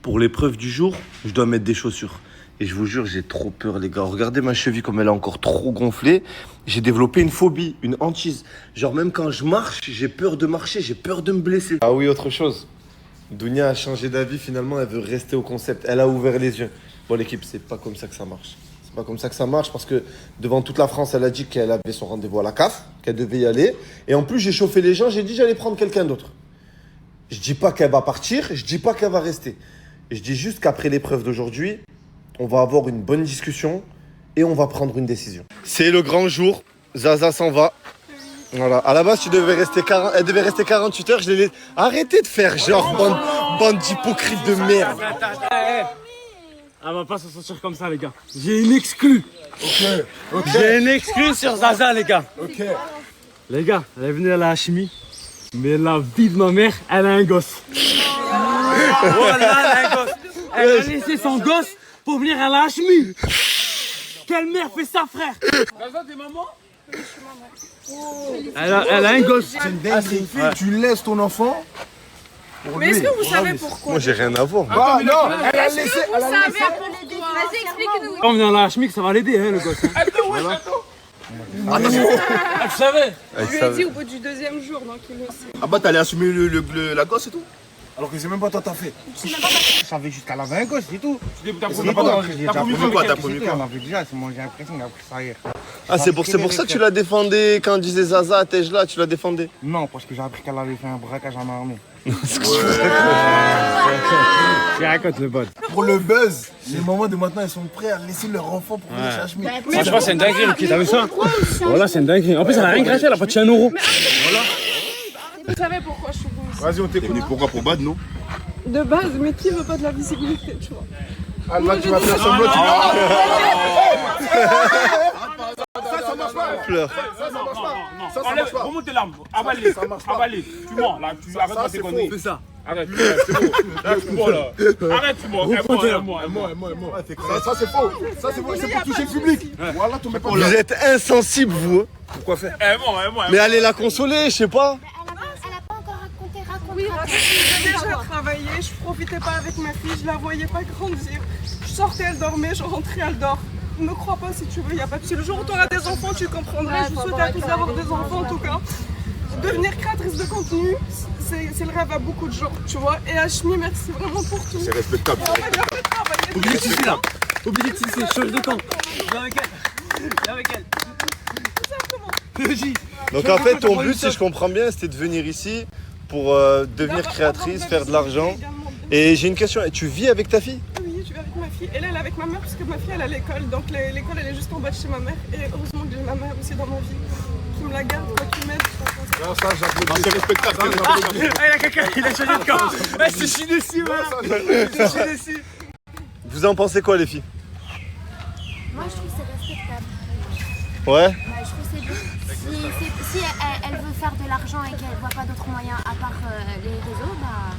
Pour l'épreuve du jour, je dois mettre des chaussures. Et je vous jure, j'ai trop peur, les gars. Regardez ma cheville comme elle est encore trop gonflée. J'ai développé une phobie, une hantise. Genre même quand je marche, j'ai peur de marcher, j'ai peur de me blesser. Ah oui, autre chose. Dounia a changé d'avis, finalement, elle veut rester au concept. Elle a ouvert les yeux. Bon, l'équipe, c'est pas comme ça que ça marche. C'est pas comme ça que ça marche parce que devant toute la France, elle a dit qu'elle avait son rendez-vous à la CAF, qu'elle devait y aller. Et en plus, j'ai chauffé les gens, j'ai dit j'allais prendre quelqu'un d'autre. Je dis pas qu'elle va partir, je dis pas qu'elle va rester. Je dis juste qu'après l'épreuve d'aujourd'hui, on va avoir une bonne discussion et on va prendre une décision. C'est le grand jour, Zaza s'en va. Voilà. À la base, elle devait rester 48 heures. Je l'ai laissé. Arrêtez de faire genre bande d'hypocrites de merde. Elle va pas s'en sortir comme ça, les gars. J'ai une exclue. Ok. J'ai une exclue sur Zaza, les gars. Ok. Les gars, elle est venue à la Hachimi, mais la vie de ma mère, elle a un gosse. Voilà, elle a un gosse. Elle a laissé son gosse pour venir à la Hachimi. Quelle mère fait ça, frère? Zaza, t'es maman? Elle a un gosse. C'est une dinguerie. Tu laisses ton enfant pour Mais lui. est-ce que vous savez pourquoi? Moi, j'ai rien à voir. Ah non, elle a laissé. Vous savez pourquoi? Vas-y, explique-nous. Quand on vient à la Hachimi, ça va l'aider, hein, le gosse. Voilà. Tu savais? Je lui ai dit au bout du deuxième jour, donc il le sait. Ah bah t'allais assumer la gosse et tout? Alors que c'est même pas toi t'as fait. Je savais jusqu'à la 20 gosses, c'est tout. T'as C'est promis pas quoi? toi, j'ai déjà promis quoi, t'as que promis c'était, quoi? on avait déjà, c'est moi j'ai l'impression qu'il a pris ça hier. Ah, c'est pour ça que tu l'as défendé quand on disait Zaza, t'es là, tu l'as défendé. Non, parce que j'ai appris qu'elle avait fait un braquage en armée. Tu racontes le bot. Pour le buzz, les mamans de maintenant, elles sont prêts à laisser leur enfant pour venir chez Hachmi. Franchement, c'est une dinguerie, le kid, t'as vu ça? Voilà, c'est une dinguerie. En plus, elle a rien gratté, elle a pas touché 1 euro. Vous savez pourquoi je suis rouge? Vas-y, on T'es t'écoute. venu pourquoi? Pour Bad, non? De base, mais qui veut pas de la visibilité, tu vois? Ah, là, tu vas faire semblant. Ça marche pas. Pleure. Remonte tes larmes, avale-les, avale-les. Tu mens, là, tu arrêtes pas tes conneries. C'est ça. Arrête, c'est bon. Là, tu mens, là. Arrête, tu mens. Ça, c'est faux. Ça, c'est pour toucher le public. Voilà, tu mets pas Vous êtes insensibles, vous. Hein. Pourquoi faire? Mais allez la consoler, je sais pas. Elle a pas encore raconté. Oui, j'ai déjà travaillé, je profitais pas avec ma fille, je la voyais pas grandir. Je sortais, elle dormait, je rentrais, elle dort. Ne crois pas si tu veux, il n'y a pas de souci. Le jour où tu auras des enfants, tu comprendras. Je vous souhaite à tous d'avoir des enfants en tout cas. Devenir créatrice de contenu, c'est le rêve à beaucoup de gens, tu vois. Et Hachmi, merci vraiment pour tout. C'est respectable. Et on va bien travailler. Oublie que tu suis là. Oublie que tu sais, change de camp. Viens avec elle. Viens avec elle. Donc en fait, ton but, si je comprends bien, c'était de venir ici pour devenir créatrice, faire de l'argent. Et j'ai une question, tu vis avec ta fille? Oui, je vais avec ma fille. Et là, elle est avec ma mère parce que ma fille, elle est à l'école. Donc l'école, elle est juste en bas de chez ma mère. Et heureusement que j'ai ma mère aussi dans ma vie qui me la garde, quoi, qui m'aide. Non, ça, j'applaudis. C'est respectable. Ah, il a quelqu'un, il a changé de camp. Eh, c'est chiné dessus, voilà. C'est chiné dessus. Vous en pensez quoi, les filles? Moi, je trouve que c'est respectable. Ouais. Je trouve que c'est bien. Si elle veut faire de l'argent et qu'elle voit pas d'autres moyens à part les réseaux, bah.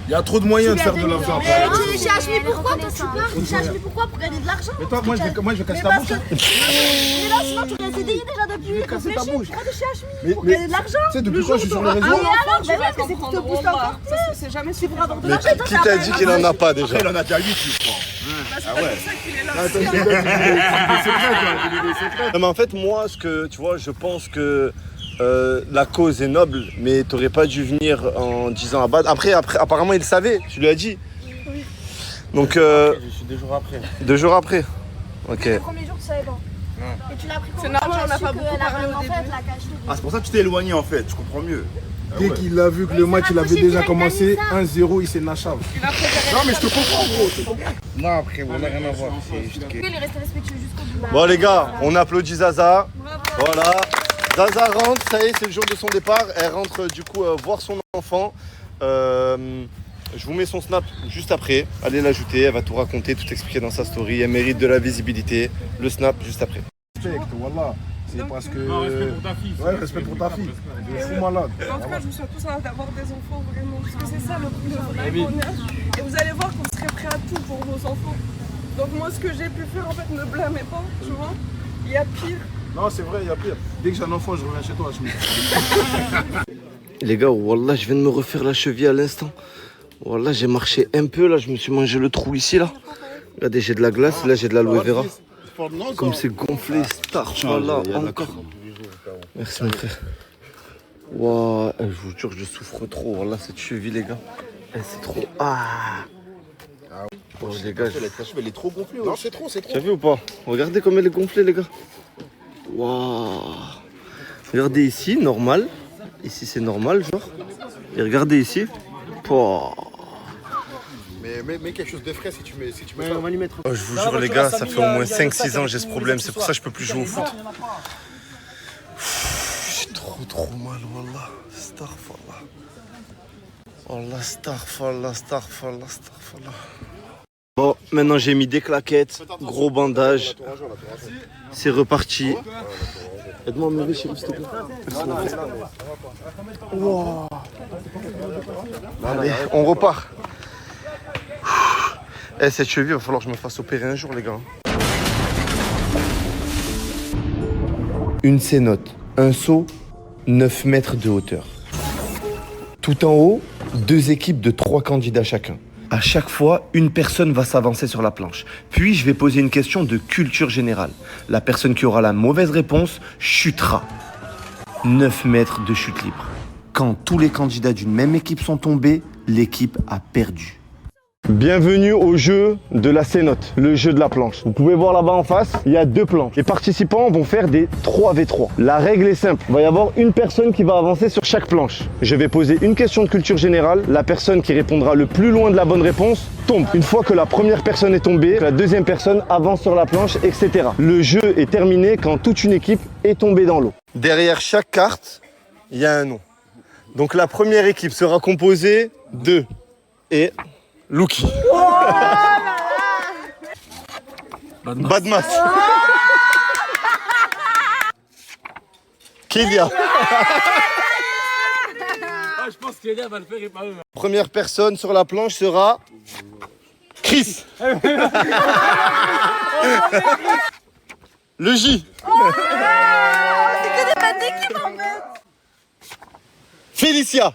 Il y a trop de moyens de faire de l'argent. Tu es chez Hachmi, pourquoi toi tu pars? Tu es chez Hachmi, pourquoi? Pour gagner de l'argent? Mais toi, moi, je vais casser ta bouche. Mais là, sinon, tu l'as CDI déjà depuis. casser ta bouche. Pourquoi tu es chez Hachmi? Mais- Pour mais- gagner de l'argent? Tu sais, depuis quand je suis sur les Ah, réseaux? mais alors, mais tu vas est-ce que c'est pour te comprendre. booster encore Ça, c'est jamais su pour avoir de Mais l'argent, toi, qui ça t'a va dit pas qu'il en a pas déjà? Après, il en a déjà 8, je crois. C'est pour ça qu'il est là. Non, mais en fait, moi, tu vois, je pense que la cause est noble, mais t'aurais pas dû venir en disant à Bad. Après, apparemment, il savait, tu lui as dit. Oui. Donc, Je suis 2 jours après. 2 jours après. Ok. Le premier jour, tu savais pas. Et tu l'as appris C'est comment? normal, on n'a pas beaucoup Elle a parlé au vraiment début. fait, la cache. Ah, c'est pour ça que tu t'es éloigné en fait, je comprends mieux. Dès qu'il a vu que le match il avait déjà commencé, 1-0, il s'est nachave. Il a préféré. Non, mais je te comprends, gros. Non, après, on n'a rien à voir. C'est juste que. Il est resté respectueux jusqu'au bout. Bon, les gars, on applaudit Zaza. Voilà. Zaza rentre, ça y est, c'est le jour de son départ. Elle rentre du coup voir son enfant. Je vous mets son snap juste après. Allez l'ajouter, elle va tout raconter, tout expliquer dans sa story. Elle mérite de la visibilité. Le snap juste après. Respect, voilà. C'est parce que. Non, respect pour ta fille. Ouais, respect pour ta fille. Je suis malade. En tout cas, je vous souhaite tous d'avoir des enfants, vraiment. Parce que c'est ça le vrai bonheur. Et vous allez voir qu'on serait prêt à tout pour vos enfants. Donc moi, ce que j'ai pu faire, en fait, ne blâmez pas, tu vois. Il y a pire. Non, c'est vrai, il y a pire. Dès que j'ai un enfant, je reviens chez toi, Hachmi. Les gars, wallah, je viens de me refaire la cheville à l'instant. Voilà, j'ai marché un peu, là, je me suis mangé le trou ici, là. Regardez, j'ai de la glace, là, j'ai de l'aloe vera. Comme c'est gonflé, star, voilà, encore. Merci, mon frère. Waouh, je vous jure, je souffre trop. Voilà, cette cheville, les gars. C'est trop... Ah. Oh, les gars, Ta cheville, elle est trop gonflée. Non, c'est trop, c'est trop. t'as vu ou pas? Regardez comme elle est gonflée, les gars. Waouh. Regardez ici, normal. Ici, c'est normal, genre. Et regardez ici. Pouah. Mais quelque chose de frais si tu mets ça. On va lui mettre. Oh, je vous jure, les gars, ça fait au moins 5-6 ans que j'ai ce problème. C'est pour ça que je peux plus jouer au foot. J'ai trop mal, wallah. Astaghfirullah. Wallah, astaghfirullah, astaghfirullah, astaghfirullah. Bon, maintenant j'ai mis des claquettes, gros bandage. C'est reparti. Aide-moi à me lever, chérie, s'il te plaît. Wow. Allez, on repart. Eh, cette cheville, il va falloir que je me fasse opérer un jour, les gars. Une cénote, un seau, 9 mètres de hauteur. Tout en haut, 2 équipes de 3 candidats chacun. À chaque fois, une personne va s'avancer sur la planche. Puis, je vais poser une question de culture générale. La personne qui aura la mauvaise réponse chutera. 9 mètres de chute libre. Quand tous les candidats d'une même équipe sont tombés, l'équipe a perdu. Bienvenue au jeu de la cénote, le jeu de la planche. Vous pouvez voir là-bas en face, il y a 2 planches. Les participants vont faire des 3v3. La règle est simple, il va y avoir une personne qui va avancer sur chaque planche. Je vais poser une question de culture générale. La personne qui répondra le plus loin de la bonne réponse tombe. Une fois que la première personne est tombée, la deuxième personne avance sur la planche, etc. Le jeu est terminé quand toute une équipe est tombée dans l'eau. Derrière chaque carte, il y a un nom. Donc la première équipe sera composée de... et... Luki. Badmas. Kélia. Je pense que Kélia va le faire et pas eux. Première personne sur la planche sera Chris. Le J. Félicia.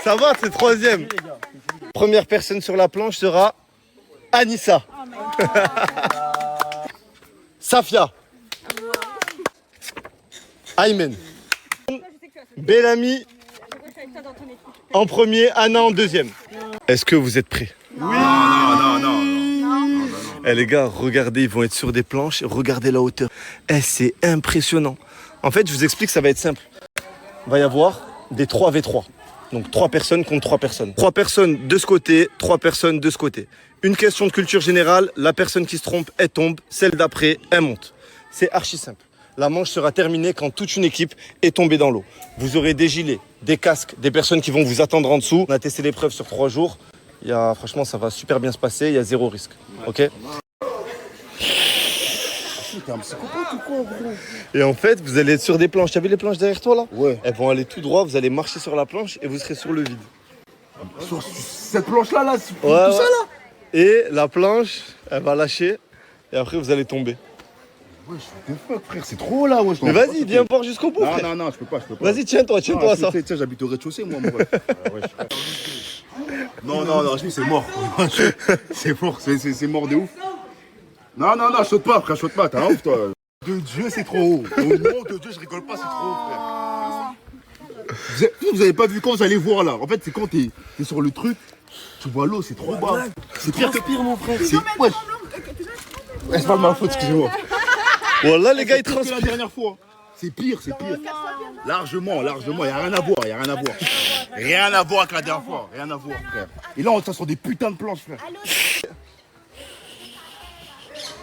Ça va, c'est 3e. Première personne sur la planche sera Anissa. Safia. Aymen. Bellamy en premier, Anna en deuxième. Est-ce que vous êtes prêts? Oui. Non. Eh les gars, regardez, ils vont être sur des planches. Regardez la hauteur. Eh, c'est impressionnant. En fait, je vous explique, ça va être simple. Il va y avoir des 3v3. Donc 3 personnes contre 3 personnes. 3 personnes de ce côté, 3 personnes de ce côté. Une question de culture générale, la personne qui se trompe, elle tombe. Celle d'après, elle monte. C'est archi simple. La manche sera terminée quand toute une équipe est tombée dans l'eau. Vous aurez des gilets, des casques, des personnes qui vont vous attendre en dessous. On a testé l'épreuve sur 3 jours. Franchement, ça va super bien se passer. Il y a 0 risque. Ok ? T'es un psychopathe ou quoi, gros? Et en fait, vous allez être sur des planches. Tu as vu les planches derrière toi là? Ouais. Elles vont aller tout droit. Vous allez marcher sur la planche et vous serez sur le vide. Sur cette planche-là, là, tout Ouais, ça, ouais. là? Et la planche, elle va lâcher. Et après, vous allez tomber. Ouais, je suis fuck, frère, c'est trop là, ouais. Mais vas-y, viens voir jusqu'au bout. frère. Non, je peux pas. Vas-y, tiens-toi à ça. Tu sais, j'habite au rez-de-chaussée, moi, mon pote. Non, je c'est mort. C'est mort, c'est mort de ouf. Non, saute pas, frère, saute pas, t'as un ouf, toi. De Dieu, c'est trop haut. Au nom de Dieu, je rigole pas, c'est trop haut, frère. Vous avez pas vu quand vous allez voir là. En fait, c'est quand t'es sur le truc, tu vois l'eau, c'est trop bas. C'est pire, mon frère. c'est ouais. C'est pas de ma faute, excusez-moi. Voilà, les gars, ils C'est pire que la transpirent. dernière fois. C'est pire. Largement. Il y a rien à voir. Rien à voir avec la dernière fois. Rien à voir, frère. Et là, on est sur des putains de planches, frère.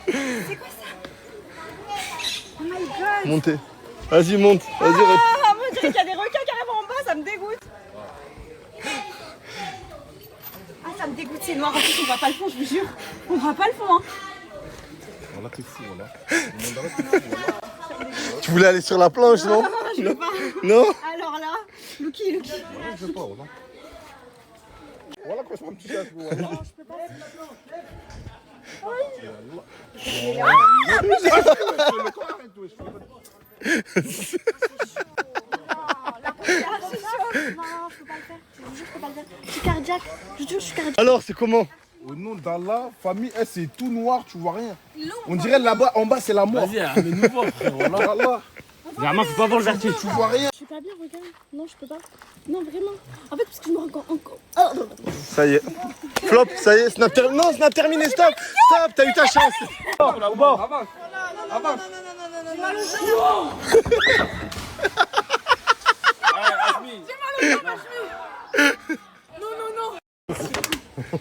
Oh my god. Montez. Vas-y, monte. Vas-y, reste. Ah, moi, je dirais qu'il y a des requins carrément en bas, ça me dégoûte. Ah, ça me dégoûte, c'est noir. En plus, on voit pas le fond, je vous jure. On voit pas le fond, hein. Voilà, t'es fou, voilà. Tu voulais aller sur la planche, non? Je veux pas. Non? Alors là, Lucky. Je sais pas, voilà. Voilà quoi, je prends un petit gars, voilà. Non, je peux pas le faire. Je vous jure, je peux pas le faire. Je suis cardiaque. Alors, c'est comment? Au nom d'Allah, famille, c'est tout noir, tu vois rien. On dirait là-bas, en bas, c'est la mort. Vas-y, amène-nous voir, frère. Voilà. Allah, Vraiment, faut pas voir le vertige. tu vois rien. Je suis pas bien, regarde. Non, je peux pas. Non, vraiment. En fait, parce que je me rends encore. Oh. Ça y est. Flop, ça y est, snap terminé. Non, snap terminé, stop. Stop, t'as eu ta chance. Au bord. Avance.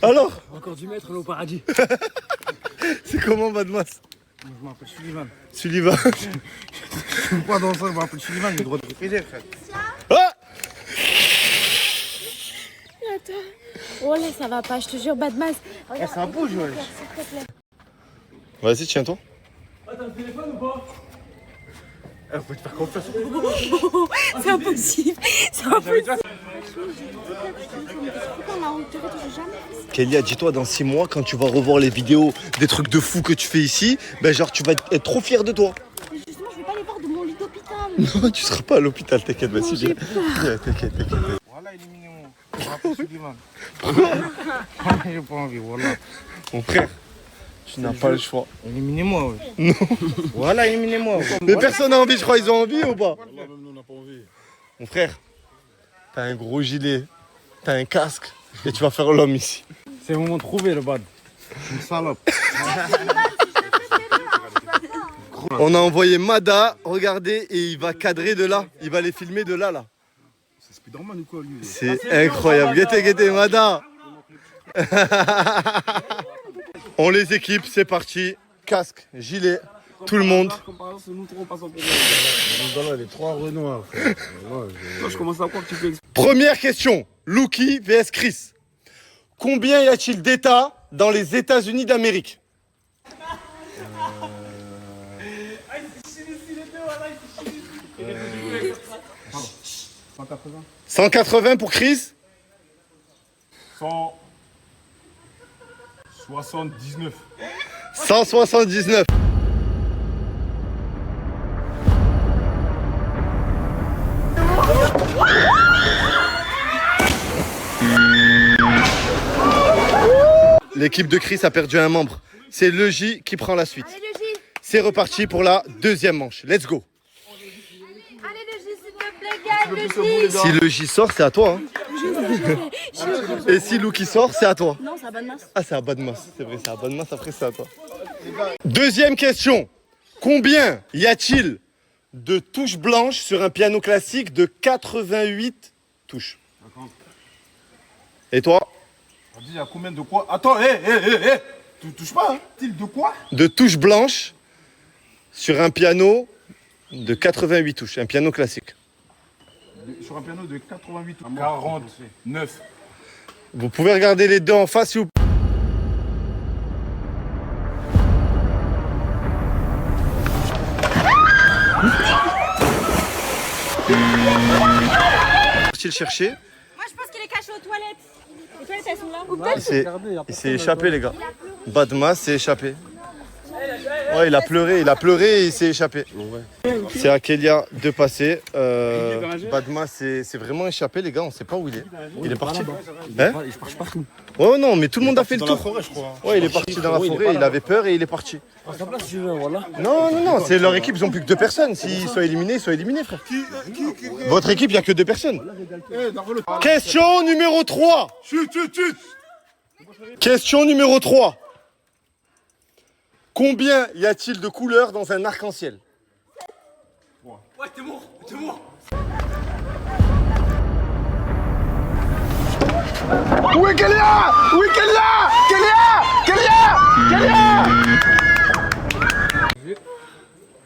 Alors, Encore 10 mètres, on est au paradis. c'est comment, Badmas? Je m'appelle Sullivan. Sullivan. Je suis pas dans ça, je m'appelle Sullivan, j'ai le droit de réfléchir, frère. Ah! Attends. Oh là, ça va pas, je te jure, Badmas. Eh, ça bouge, ouais. S'il te plaît. Vas-y, tiens-toi. Ah, t'as le téléphone ou pas? Faut te faire confiance. C'est impossible. C'est impossible. Pourquoi on a enterré tout jamais? Kélia, dis-toi, dans 6 mois, quand tu vas revoir les vidéos des trucs de fou que tu fais ici, ben genre, tu vas être trop fier de toi. Mais justement, je vais pas les voir de mon lit d'hôpital. Non, tu seras pas à l'hôpital, t'inquiète, vas-y, viens. Viens, t'inquiète. Voilà, éliminez-moi. Je m'appelle Sullivan. J'ai pas envie, voilà. Mon frère, tu n'as pas le choix. Éliminez-moi, ouais. Non. Voilà, éliminez-moi. Ouais. Mais personne n'a envie, je crois, ils ont envie ou pas? Même nous, on n'a pas envie. Mon frère, t'as un gros gilet, t'as un casque, et tu vas faire l'homme ici. C'est le moment de trouver le bad. Je suis une salope. On a envoyé Mada, regardez, et il va cadrer de là. Il va les filmer de là, là. C'est Spider-Man ou quoi, lui? C'est incroyable. Guettez, Mada. On les équipe, c'est parti. Casque, gilet, tout le monde. Nous trois, on passe en premier. Là, les 3 Renoirs, frère. Moi, je commence à croire que tu fais Première question. Luki vs Chris. Combien y a-t-il d'États dans les États-Unis d'Amérique? 180. 180 pour Chris. 179. 179. L'équipe de Chris a perdu un membre. C'est le J qui prend la suite. Allez, le J. C'est reparti pour la deuxième manche. Let's go. Allez, le J, s'il te plaît, gagne, le J. Si le J sort, c'est à toi. Hein. Et si Luki sort, c'est à toi. Non, c'est à bonne masse. Ah, c'est à bonne masse. C'est vrai, c'est à bonne masse. Après, c'est à toi. Deuxième question. Combien y a-t-il de touches blanches sur un piano classique de 88 touches? Et toi? On dit, il y a combien de quoi? Attends, tu touches pas, hein? Style de quoi? De touches blanches sur un piano de 88 touches, un piano classique. Sur un piano de 88 ou 49. Vous pouvez regarder les deux en face si vous... Parti le chercher. Moi, je pense qu'il est caché aux toilettes. Les toilettes, elles sont là. Il s'est échappé, les gars. Badmas s'est échappé. Ouais, il a pleuré et il s'est échappé. C'est à Kélia de passer. Badmas s'est vraiment échappé, les gars. On sait pas où il est. Il est parti. Hein? Je marche partout. Ouais, non, mais tout le monde a fait le Dans la tour. forêt, je crois. Ouais, il est parti dans la forêt, il avait peur et il est parti. À sa place, si tu veux, voilà. Non, c'est leur équipe, ils ont plus que 2 personnes. S'ils sont éliminés, frère. Votre équipe, il n'y a que 2 personnes. Question numéro 3. Chut. Question numéro 3. Combien y a-t-il de couleurs dans un arc-en-ciel? Ouais, t'es mort. Où est Kélia?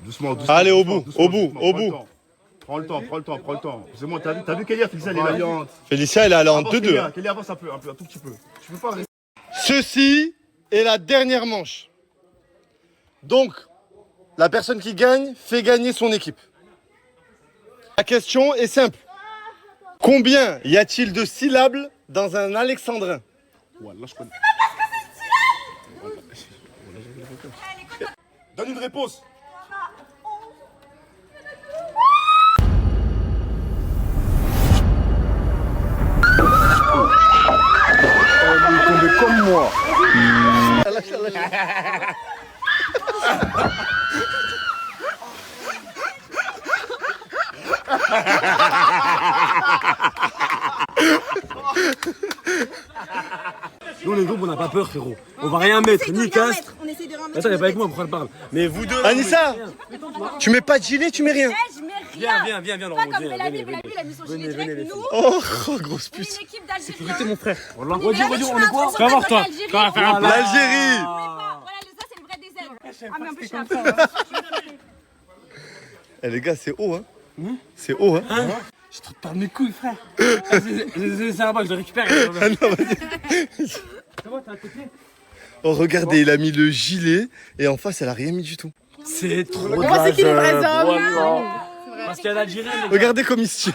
Doucement. Allez, au bout. Prends le temps. C'est bon, t'as vu Kélia, Félicia, elle est là. Félicia, elle est allée en Avance, 2-2. Kélia, avance un peu, un tout petit peu. Tu peux pas. Ceci est la dernière manche. Donc, la personne qui gagne fait gagner son équipe. La question est simple. Combien y a-t-il de syllabes dans un alexandrin? Ouais, là, je connais. Donne une réponse. comme moi. Nous, les groupes, on n'a pas peur, frérot. On va rien mettre, ni castre. On essaie de rien mettre. Attends, y'a pas avec moi, pourquoi elle parle? Mais vous deux. là, Anissa, tu mets pas de gilet, tu mets rien. Je mets rien. Viens, Pas Laurent. comme Viens, Bellamy, venez. il a mis son gilet Venez, direct. venez, Nous, Oh, grosse on est pute. une équipe d'Algériens. Écoutez mon frère. Wallah. Mais là, Redis, tu on fais est un quoi? truc Tu vas sur voir, toi. l'Algérie. Tu vas faire un plan. L'Algérie. Voilà, ça, c'est le vrai des ailes. Ah, mais en plus, je suis un peu. Eh les gars, c'est haut, hein. C'est haut, hein. Je te parle mes couilles, frère. C'est un bac, je le récupère. Ah non, vas-y. Ça va, t'as un côté? Oh, regardez, il a mis le gilet et en face, elle a rien mis du tout. C'est trop de Comment c'est qui les vrais hommes Wallah. Parce qu'elle a Algérienne, les gars. Regardez comme il se tient.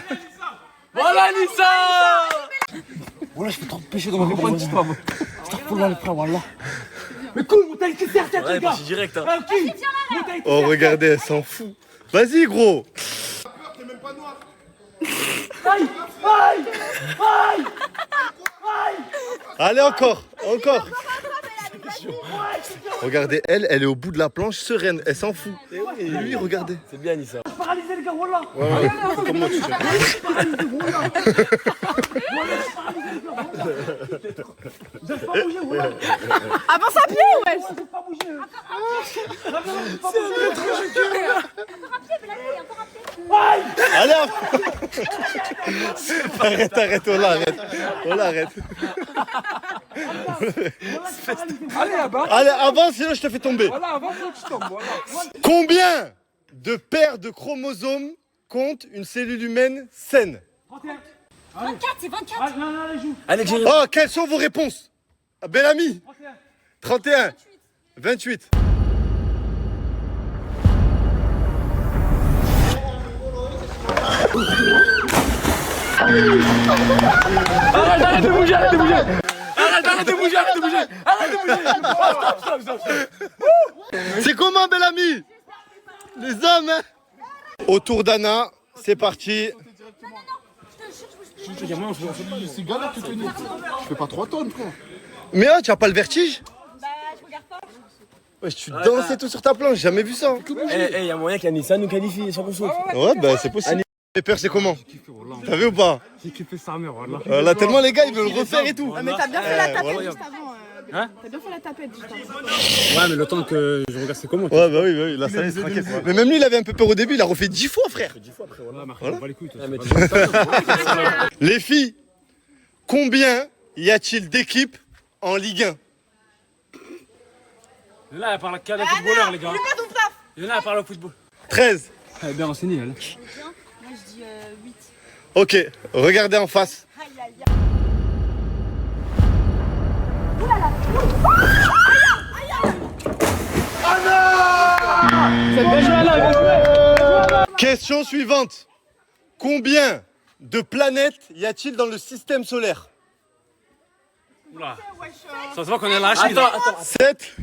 Voilà, Nissa. Voilà, je fais trop de péché dans ma vie pour une petite femme. Astaghfirullah, les frères, Wallah. Mais cool, mon taille, c'est terre, les gars. C'est direct, hein. Oh, regardez, elle s'en fout. Vas-y, gros. Allez, encore. Regardez, elle est au bout de la planche, sereine, elle s'en fout. Et lui, regardez. C'est bien, Nissa. Paralysé, les gars, voilà. Comment tu fais? Avance à pied, ouais. Allez, arrête, on l'arrête. Allez, là-bas. Allez, avance, sinon je te fais tomber. Voilà, avant que tu tombes. Voilà. Combien de paires de chromosomes compte une cellule humaine saine? 24, c'est 24. Allez, Jerry. Oh, quelles sont vos réponses? Bel ami. 31. 28. Arrête de bouger. Arrête de bouger. C'est comment, bel ami? Les hommes, hein? Autour d'Anna, c'est parti. C'est galère que tu tenais. Je fais pas 3 tonnes, frère. Mais oh, tu as pas le vertige? Bah, je regarde pas. Ouais, tu dansais tout sur ta planche, j'ai jamais vu ça. Eh, y'a moyen qu'Anissa nous qualifie sans qu'on saute. Ouais, bah c'est possible. Les peurs, c'est comment? T'as vu ou pas? J'ai kiffé sa mère, Wallah. Là, tellement les gars, ils veulent le refaire et tout. Ah, mais t'as bien fait la tapette voilà. juste avant. Hein? T'as bien fait la tapette juste avant. Ouais, mais le temps que je regarde, c'est comment? Ouais, bah oui, là, ça y est, c'est tranquille. Mais même lui, il avait un peu peur au début, il a refait 10 fois, frère. 10 fois après, Wallah, Marc, on va les couilles. toi. Les filles, combien y a-t-il d'équipes en Ligue 1? Là, elle parle qu'à des footballeurs, les gars. Fais pas ton taf. Et là, elle parle au football. 13. Elle est bien renseignée, elle. Moi, je dis 8. Ok, regardez en face. Question suivante. Combien de planètes y a-t-il dans le système solaire? Oula. Ça se voit qu'on est lâché. Attends. 7.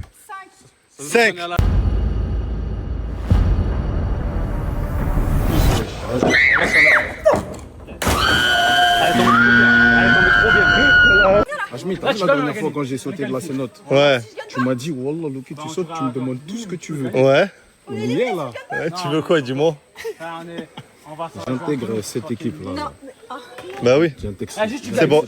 5. Hachmi, t'as vu la dernière fois quand j'ai sauté de la cénote? Ouais. Tu m'as dit, Wallah, Loki, tu sautes, tu me demandes tout ce que tu veux. Ouais. On y est là. Ouais, tu veux quoi, dis-moi? J'intègre cette équipe-là. Bah oui. J'intègre C'est bon,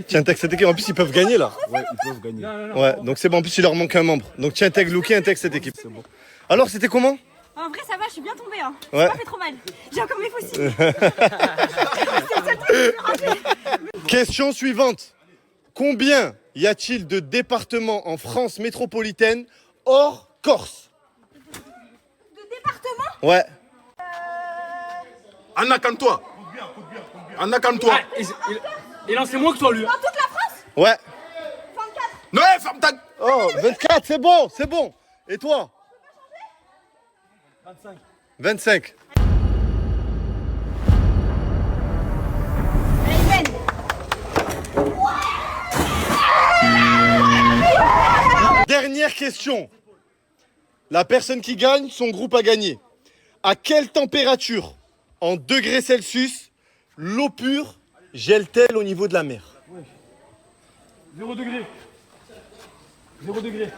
tu intègres cette équipe. En plus, ils peuvent gagner là. Ouais, ils peuvent gagner. Ouais, donc c'est bon. En plus, il leur manque un membre. Donc tu intègres Luki, intègre cette équipe. C'est bon. Alors, c'était comment? En vrai, ça va, je suis bien tombée. Hein. Ouais. J'ai pas fait trop mal. J'ai encore mes fossiles. Question suivante. Combien y a-t-il de départements en France métropolitaine hors Corse? De département. Ouais. Anna, calme-toi. Anna, calme-toi. Il en sait moins que toi, lui. Dans toute la France. Ouais. 24. Non, ferme ta... Oh, 24, c'est bon, c'est bon. Et toi? 25. Dernière question. La personne qui gagne, son groupe a gagné. À quelle température, en degrés Celsius, l'eau pure gèle-t-elle au niveau de la mer? 0 degré. 0 degré.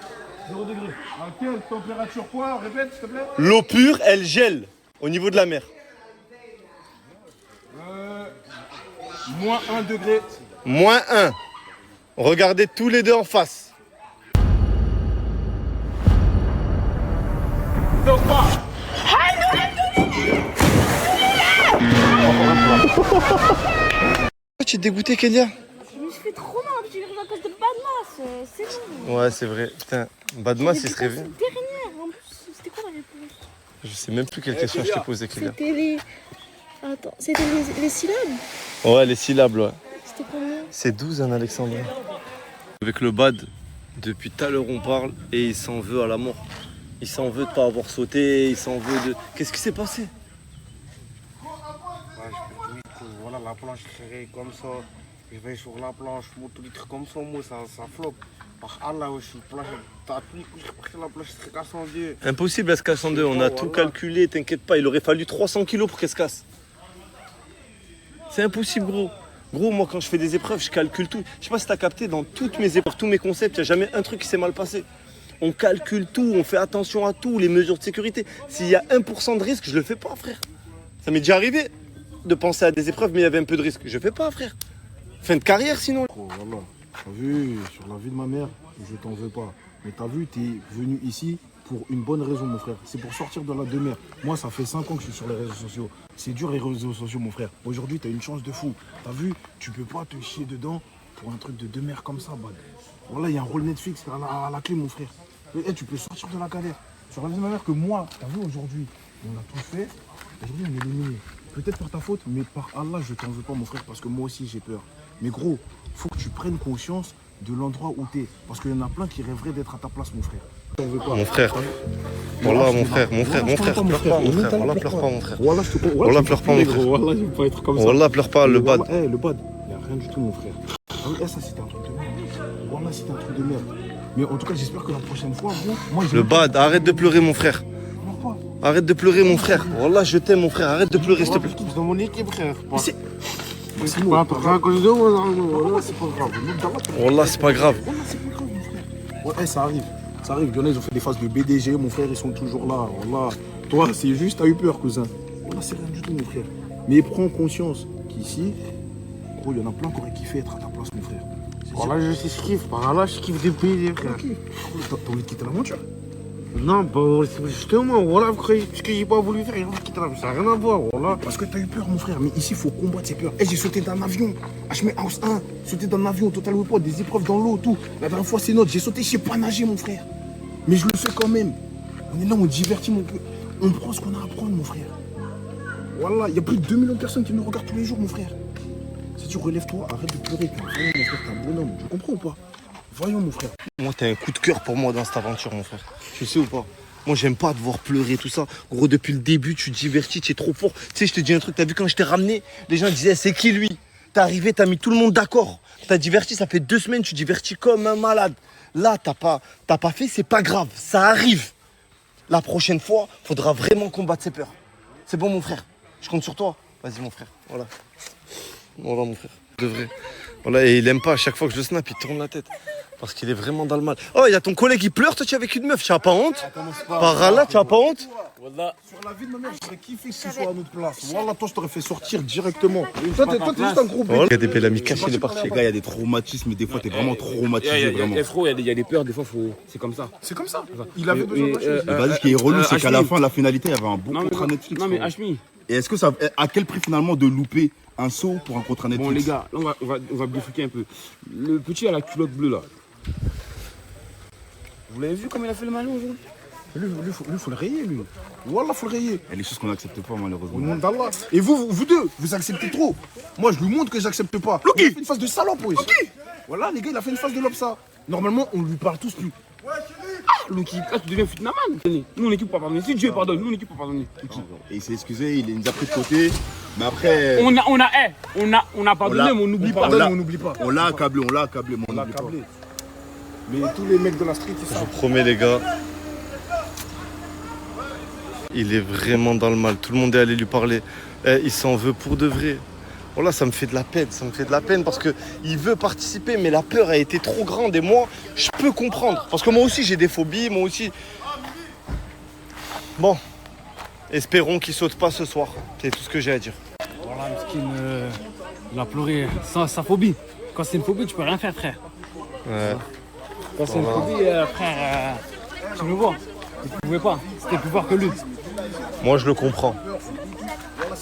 0 degré. À quelle température quoi? Répète, s'il te plaît. L'eau pure, elle gèle au niveau de la mer. Moins 1 degré. Moins 1. Regardez tous les deux en face. Tu es dégoûté, Kélia? Je me suis fait trop mal, j'ai eu à cause de Badmas, c'est bon. Ouais, c'est vrai. Putain, Badmas, il se réveille. Dernière, en plus, c'était quoi la réponse? Je sais même plus quelle question je t'ai posée, Kélia. C'était les... Attends, c'était les syllabes? Ouais, les syllabes, ouais. C'était combien? C'est 12, hein, Alexandre. Avec le bad, depuis tout à l'heure on parle et il s'en veut à la mort. Il s'en veut de pas avoir sauté, il s'en veut de... Qu'est-ce qui s'est passé? Ouais, je me dis que voilà, la planche serrée comme ça. Je vais sur la planche, moi, tous les trucs comme ça, moi, ça floppe. Par Allah, je suis planche, t'as tout que la planche serait cassée en deux. Impossible, elle se casse en deux. On a tout calculé, t'inquiète pas. Il aurait fallu 300 kilos pour qu'elle se casse. C'est impossible, gros. Gros, moi, quand je fais des épreuves, je calcule tout. Je sais pas si t'as capté, dans toutes mes épreuves, tous mes concepts, il n'y a jamais un truc qui s'est mal passé. On calcule tout, on fait attention à tout, les mesures de sécurité. S'il y a 1% de risque, je le fais pas, frère. Ça m'est déjà arrivé de penser à des épreuves, mais il y avait un peu de risque. Je fais pas, frère. Fin de carrière, sinon. Oh, voilà. T'as vu, sur la vie de ma mère, je t'en veux pas. Mais t'as vu, t'es venu ici pour une bonne raison, mon frère. C'est pour sortir de la demeure. Moi, ça fait 5 ans que je suis sur les réseaux sociaux. C'est dur, les réseaux sociaux, mon frère. Aujourd'hui, t'as une chance de fou. T'as vu, tu peux pas te chier dedans pour un truc de demeure comme ça, bad. Voilà, il y a un rôle Netflix à la clé, mon frère. Et, tu peux sortir de la galère. Sur la vie de ma mère que moi, t'as vu, aujourd'hui, on a tout fait. Aujourd'hui, on est éliminé. Peut-être par ta faute, mais par Allah, je t'en veux pas, mon frère, parce que moi aussi, j'ai peur. Mais gros, faut que tu prennes conscience de l'endroit où t'es. Parce qu'il y en a plein qui rêveraient d'être à ta place, mon frère. Je t'en veux pas. Mon frère. Voilà, mon frère, pleure pas, mon frère. Voilà, pleure pas, mon frère. Voilà, je te comprends. Voilà, pleure pas, mon frère. Voilà, je veux pas être comme ça. Voilà, pleure pas, le bad. Le bad, il n'y a rien du tout, mon frère. Ah oui, ça, c'était un truc de merde. Voilà, c'était un truc de merde. Mais en tout cas, j'espère que la prochaine fois, bon, moi, je Le bad, arrête de pleurer, mon frère. pleure pas. Arrête de pleurer, mon frère. Voilà, je t'aime, mon frère. Arrête de pleurer, s'il te plaît. C'est dans mon équipe, frère. C'est Pas à cause de moi, non. Voilà, c'est pas grave. Voilà, c'est pas grave. Voilà, c'est pas grave, mon frère. Ouais, ça arrive. Ça arrive. Il y en a, ils ont fait des phases de BDG. Mon frère, ils sont toujours là. Voilà. Toi, c'est juste, t'as eu peur, cousin. Voilà, c'est rien du tout, mon frère. Mais prends conscience qu'ici, gros, il y en a plein qui auraient kiffé être à ta place, mon frère. Voilà, je sais ce qu'il kiffe. Par là, je kiffe des pays, frère. T'as envie de quitter l'aventure? Non, bah, justement, voilà, frère, ce que j'ai pas voulu faire, j'ai envie de quitter la vie. Ça n'a rien à voir, voilà. Parce que t'as eu peur, mon frère. Mais ici, il faut combattre ces peurs. Et j'ai sauté d'un avion. Hme House 1. Sauté d'un avion, Total Report, des épreuves dans l'eau, tout. La dernière fois, c'est notre. J'ai sauté, je sais pas nager, mon frère. Mais je le fais quand même. On est là, on divertit, mon frère. On prend ce qu'on a à prendre, mon frère. Voilà, il y a plus de 2 millions de personnes qui nous regardent tous les jours, mon frère. Si tu relèves-toi, arrête de pleurer. Voyons, mon frère, t'es un bonhomme. Tu comprends ou pas? Voyons, mon frère. Moi, t'as un coup de cœur pour moi dans cette aventure, mon frère. Tu sais ou pas? Moi, j'aime pas te voir pleurer, tout ça. Gros, depuis le début, tu te divertis, tu es trop fort. Tu sais, je te dis un truc, t'as vu quand je t'ai ramené, les gens disaient, c'est qui lui? T'es arrivé, t'as mis tout le monde d'accord. T'as diverti, ça fait 2 semaines, tu divertis comme un malade. Là, t'as pas fait, c'est pas grave, ça arrive. La prochaine fois, faudra vraiment combattre ses peurs. C'est bon, mon frère. Je compte sur toi. Vas-y, mon frère. Voilà. Voilà, mon frère. De vrai. Voilà, et il aime pas. À chaque fois que je le snap, il tourne la tête. Parce qu'il est vraiment dans le mal. Oh, il y a ton collègue qui pleure, toi tu es avec une meuf, tu as pas honte? Par Allah, tu as pas honte? Sur la vie de ma mère, j'aurais kiffé que ce soit à notre place. Voilà, toi, je t'aurais fait sortir directement. Toi, t'es juste un gros bébé. Regardez, Bellamy caché, il est parti. Les gars, il y a des traumatismes, des fois, t'es vraiment traumatisé, vraiment. Il y a des peurs, des fois, c'est comme ça. C'est comme ça. Il avait besoin de Et vas-y, ce qui est relou, c'est qu'à la fin, la finalité, il y avait un bon Non, mais, contrat Netflix. non, mais frérot. Hashmi, Et est-ce que ça. À quel prix finalement de louper un saut pour un contrat Netflix? bon les gars, là, on va bifurquer un peu. Le petit à la culotte bleue là. Vous l'avez vu comme il a fait le malin aujourd'hui? Lui, faut le rayer, lui. Wallah, faut le rayer. Il y a des choses qu'on n'accepte pas, Au malheureusement. nom d'Allah. Et vous deux, vous acceptez trop. Moi, je lui montre que j'accepte pas. Il a fait une phase de salope, wesh. Voilà, les gars, il a fait une phase de lobsa. Normalement, on lui parle tous plus. Lucky, là tu deviens fitnaman. Nous on équipe pas pardonner. Si Dieu pardonne, nous on équipe pas pardonner. Et il s'est excusé, il nous a pris de côté. Mais après. On a pardonné, mais on n'oublie pas. Pardonne, on n'oublie pas. On l'a accablé, mais on On l'a n'oublie pas. câblé. Mais tous les mecs de la street, ils Je savent. vous promets, les gars. Il est vraiment dans le mal. Tout le monde est allé lui parler. Il s'en veut pour de vrai. Oh là, ça me fait de la peine, ça me fait de la peine parce qu'il veut participer, mais la peur a été trop grande et moi, je peux comprendre. Parce que moi aussi, j'ai des phobies, moi aussi. Bon, espérons qu'il saute pas ce soir. C'est tout ce que j'ai à dire. Voilà, Mskin, il a pleuré sa phobie. Quand c'est une phobie, tu peux rien faire, frère. Ouais. Quand c'est une phobie, frère, tu le vois. Tu pouvais pas. C'était plus fort que lui. Moi, je le comprends.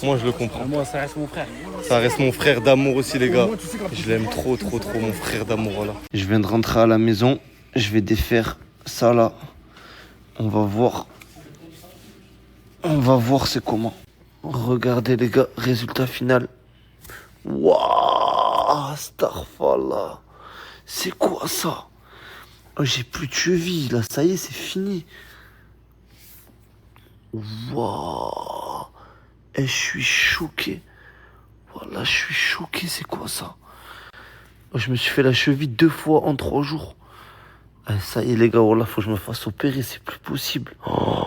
Moi, je le comprends. Moi, ça reste mon frère. Ça reste mon frère d'amour aussi, les gars. Je l'aime trop, trop, trop, mon frère d'amour, voilà. Je viens de rentrer à la maison. Je vais défaire ça, là. On va voir. On va voir c'est comment. Regardez, les gars, résultat final. Waouh, Starfall. C'est quoi ça? Oh, j'ai plus de cheville, là. Ça y est, c'est fini. Waouh. Et je suis choqué. Voilà, je suis choqué, c'est quoi ça? Je me suis fait la cheville 2 fois en 3 jours. Ça y est les gars, voilà, faut que je me fasse opérer, c'est plus possible. Oh,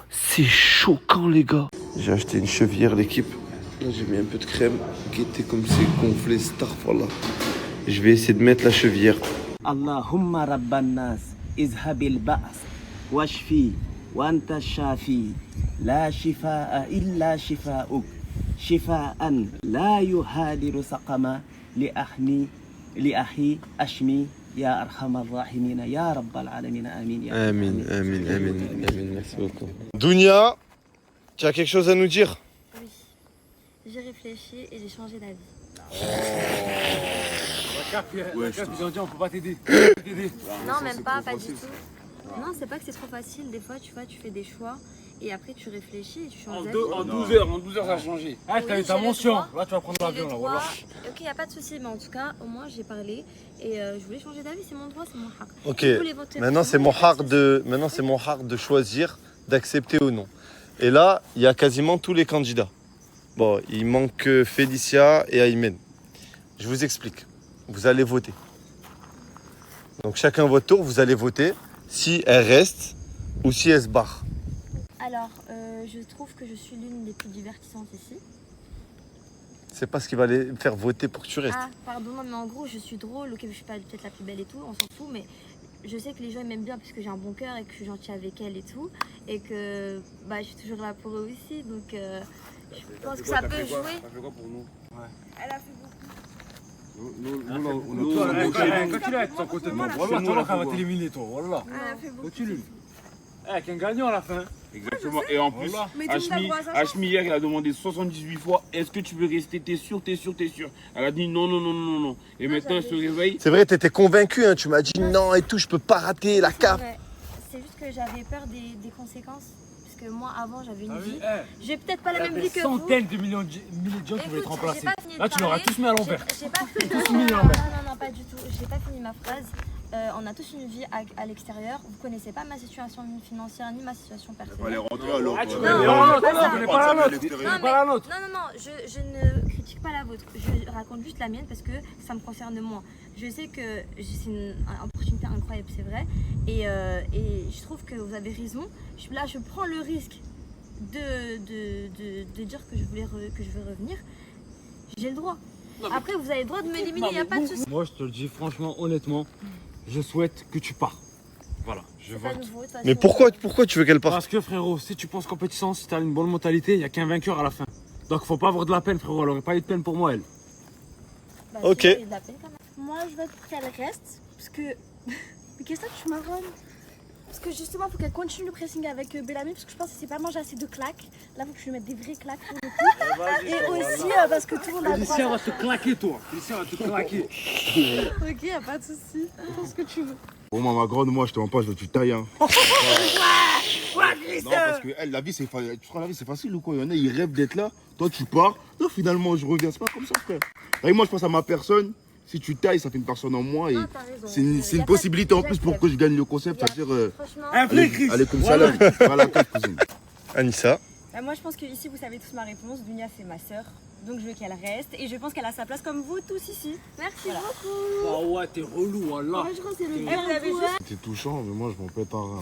c'est choquant les gars. J'ai acheté une chevillère l'équipe. Là j'ai mis un peu de crème. Guettez comme c'est gonflé, Starfall. Je vais essayer de mettre la chevillère. Allahumma rabban nas, izhabil ba's, washfi, wa anta shafi, la shifaa illa shifaa'uk. شفاء لا يهادر سقما لأخي أشمي يا أرحم الراحمين يا رب العالمين آمين يا Amin, amin, amin, amin, merci beaucoup. Dounia, tu as quelque chose à nous dire? Oui. J'ai réfléchi et j'ai changé d'avis. Ils ont dit on peut pas t'aider. Non, même pas du tout. Non, c'est pas que c'est trop facile. Des fois, tu vois, tu fais des choix et après tu réfléchis et tu changes d'avis. En 12 heures, ça a changé. Ah, t'as eu ta mention. Là, tu vas prendre l'avion. Là, voilà. Ok, y a pas de souci, mais en tout cas, au moins j'ai parlé et je voulais changer d'avis. C'est mon droit, c'est mon haq. Ok, Je voulais voter maintenant pour c'est moi, mon y a pas hard de, maintenant c'est mon hard de choisir, d'accepter ou non. Et là, il y a quasiment tous les candidats. Bon, il manque que Félicia et Aymen. Je vous explique. Vous allez voter. Donc chacun votre tour, vous allez voter si elle reste ou si elle se barre. Alors, je trouve que je suis l'une des plus divertissantes ici. C'est pas ce qui va les faire voter pour que tu restes. Ah, pardon, non, mais en gros, je suis drôle. Ok, je suis pas peut-être la plus belle et tout, on s'en fout, mais je sais que les gens m'aiment bien parce que j'ai un bon cœur et que je suis gentille avec elle et tout. Et que bah, je suis toujours là pour eux aussi, donc je pense que ça peut jouer. Ça fait quoi pour nous? Elle a fait beaucoup. Continue à être ton côté de moi. Voilà, toi, là, on va t'éliminer, toi. Voilà. Elle a fait beaucoup. Continue. Avec un gagnant à la fin. Exactement. Et en plus, Mais tout le monde a droit à sa chance. Hachmi hier, il a demandé 78 fois est-ce que tu veux rester? T'es sûr, t'es sûr, t'es sûr? Elle a dit non, non, non, non, non. Et maintenant, elle se réveille. C'est vrai, t'étais convaincu, hein, tu m'as dit non et tout, je peux pas rater la C'est cave. vrai. C'est juste que j'avais peur des conséquences. Parce que moi, avant, j'avais une vie. Eh, J'ai peut-être pas la même des vie que vous. centaines de millions de gens qui voulaient te Écoute, remplacer. j'ai pas fini de Là, tu l'auras parler. tous mis à l'envers. J'ai pas fini. Tous Non, mis à non, l'envers. non, pas du tout. J'ai pas fini ma phrase. On a tous une vie à l'extérieur. Vous connaissez pas ma situation ni financière ni ma situation personnelle. Elle est rentrée alors. Ah, tu quoi. connais Non, la nôtre, pas ça. tu connais pas la nôtre. Tu Non, connais mais- pas la nôtre. Non, je ne critique pas la vôtre. Je raconte juste la mienne parce que ça me concerne moi. Je sais que c'est une opportunité incroyable, c'est vrai. Et je trouve que vous avez raison. Là, je prends le risque de dire que je veux revenir. J'ai le droit. Après, vous avez le droit de m'éliminer, il n'y a pas de souci. Moi, je te le dis franchement, honnêtement, je souhaite que tu pars. Voilà, je C'est pas vote. nouveau, de toute façon. Mais pourquoi tu veux qu'elle parte? Parce que frérot, si tu penses compétition, si tu as une bonne mentalité, il n'y a qu'un vainqueur à la fin. Donc faut pas avoir de la peine frérot, elle aurait pas eu de peine pour moi elle. Bah, Ok. si, il y a de la peine quand même. Moi, je vote pour qu'elle reste. Parce que. Mais qu'est-ce que tu marronnes? Parce que justement, il faut qu'elle continue le pressing avec Bellamy. Parce que je pense que c'est pas mangé assez de claques. Là, il faut que je lui mette des vraies claques pour le coup. Et aussi, parce que tout le monde a le droit. Félicien va te claquer toi. Félicien va te claquer. Ok, y a pas de souci. Fais ce que tu veux. Bon, ma grande, moi, je te mens pas, je veux que tu tailles. Hein. Non, parce que elle, la vie, c'est facile. Tu crois la vie, c'est facile ou quoi? Il y en a, ils rêvent d'être là. Toi, tu pars. Toi, finalement, je reviens. C'est pas comme ça, frère. Et moi, je pense à ma personne. Si tu tailles, ça fait une personne en moi. Et Non, t'as raison. c'est une, Y a une pas possibilité en de- plus pour que je gagne le concept. C'est-à-dire, Franchement, allez comme ça, là. Voilà, cousine. Anissa. Bah, moi, je pense que ici, vous savez tous ma réponse. Dunia, c'est ma sœur. Donc, je veux qu'elle reste. Et je pense qu'elle a sa place comme vous tous ici. merci beaucoup. Ah ouais, t'es relou, voilà. Franchement, c'est le Et vous avez juste. C'était touchant, mais moi je m'en pète un rein.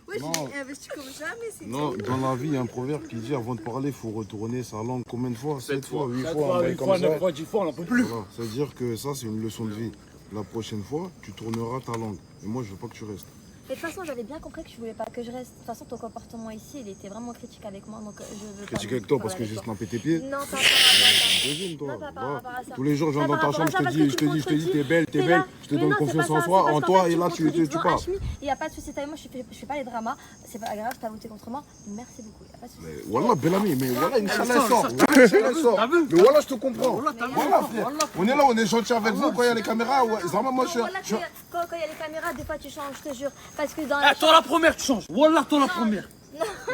Ouais, Moi, Non. j'ai investi comme jamais, c'est Non, dans la vie, il y a un proverbe qui dit avant de parler, il faut retourner sa langue combien de fois 7 fois, 8 fois, un bail comme ça. 9 fois, 10 fois, on n'en peut plus. Voilà, c'est-à-dire que ça, c'est une leçon de vie. La prochaine fois, tu tourneras ta langue. Et moi, je veux pas que tu restes. Et de toute façon, j'avais bien compris que je voulais pas que je reste. De toute façon, ton comportement ici, il était vraiment critique avec moi. Donc, je veux Critique pas avec toi parler parce que avec j'ai toi. snappé tes pieds. Non, pas par rapport à ça. Devine, toi. Non, pas par Va. rapport à ça. Tous les jours, je viens Pas dans par ta chambre, rapport à ça, je te dis, t'es belle, T'es je là. te Mais donne non, c'est confiance pas en ça, soi, c'est en parce toi, qu'en fait, et là, contredis tu devant pars. Hachmi. Il n'y a pas de souci, t'as vu, moi, je fais pas les dramas. C'est pas grave, t'as voté contre moi. Merci beaucoup, il a pas de souci. Mais voilà, Bellamy, mais voilà, Inch'Allah, elle sort. Inch'Allah, elle sort. Mais voilà, je te comprends. Voilà, frère. On est là, on est gentil avec vous quand il y a les caméras. Ouais, Zama, moi, je suis. Wallah, quand il y a les caméras, des fois tu changes, je te jure. Parce que dans Eh, toi la première, tu changes. Wallah, toi la première.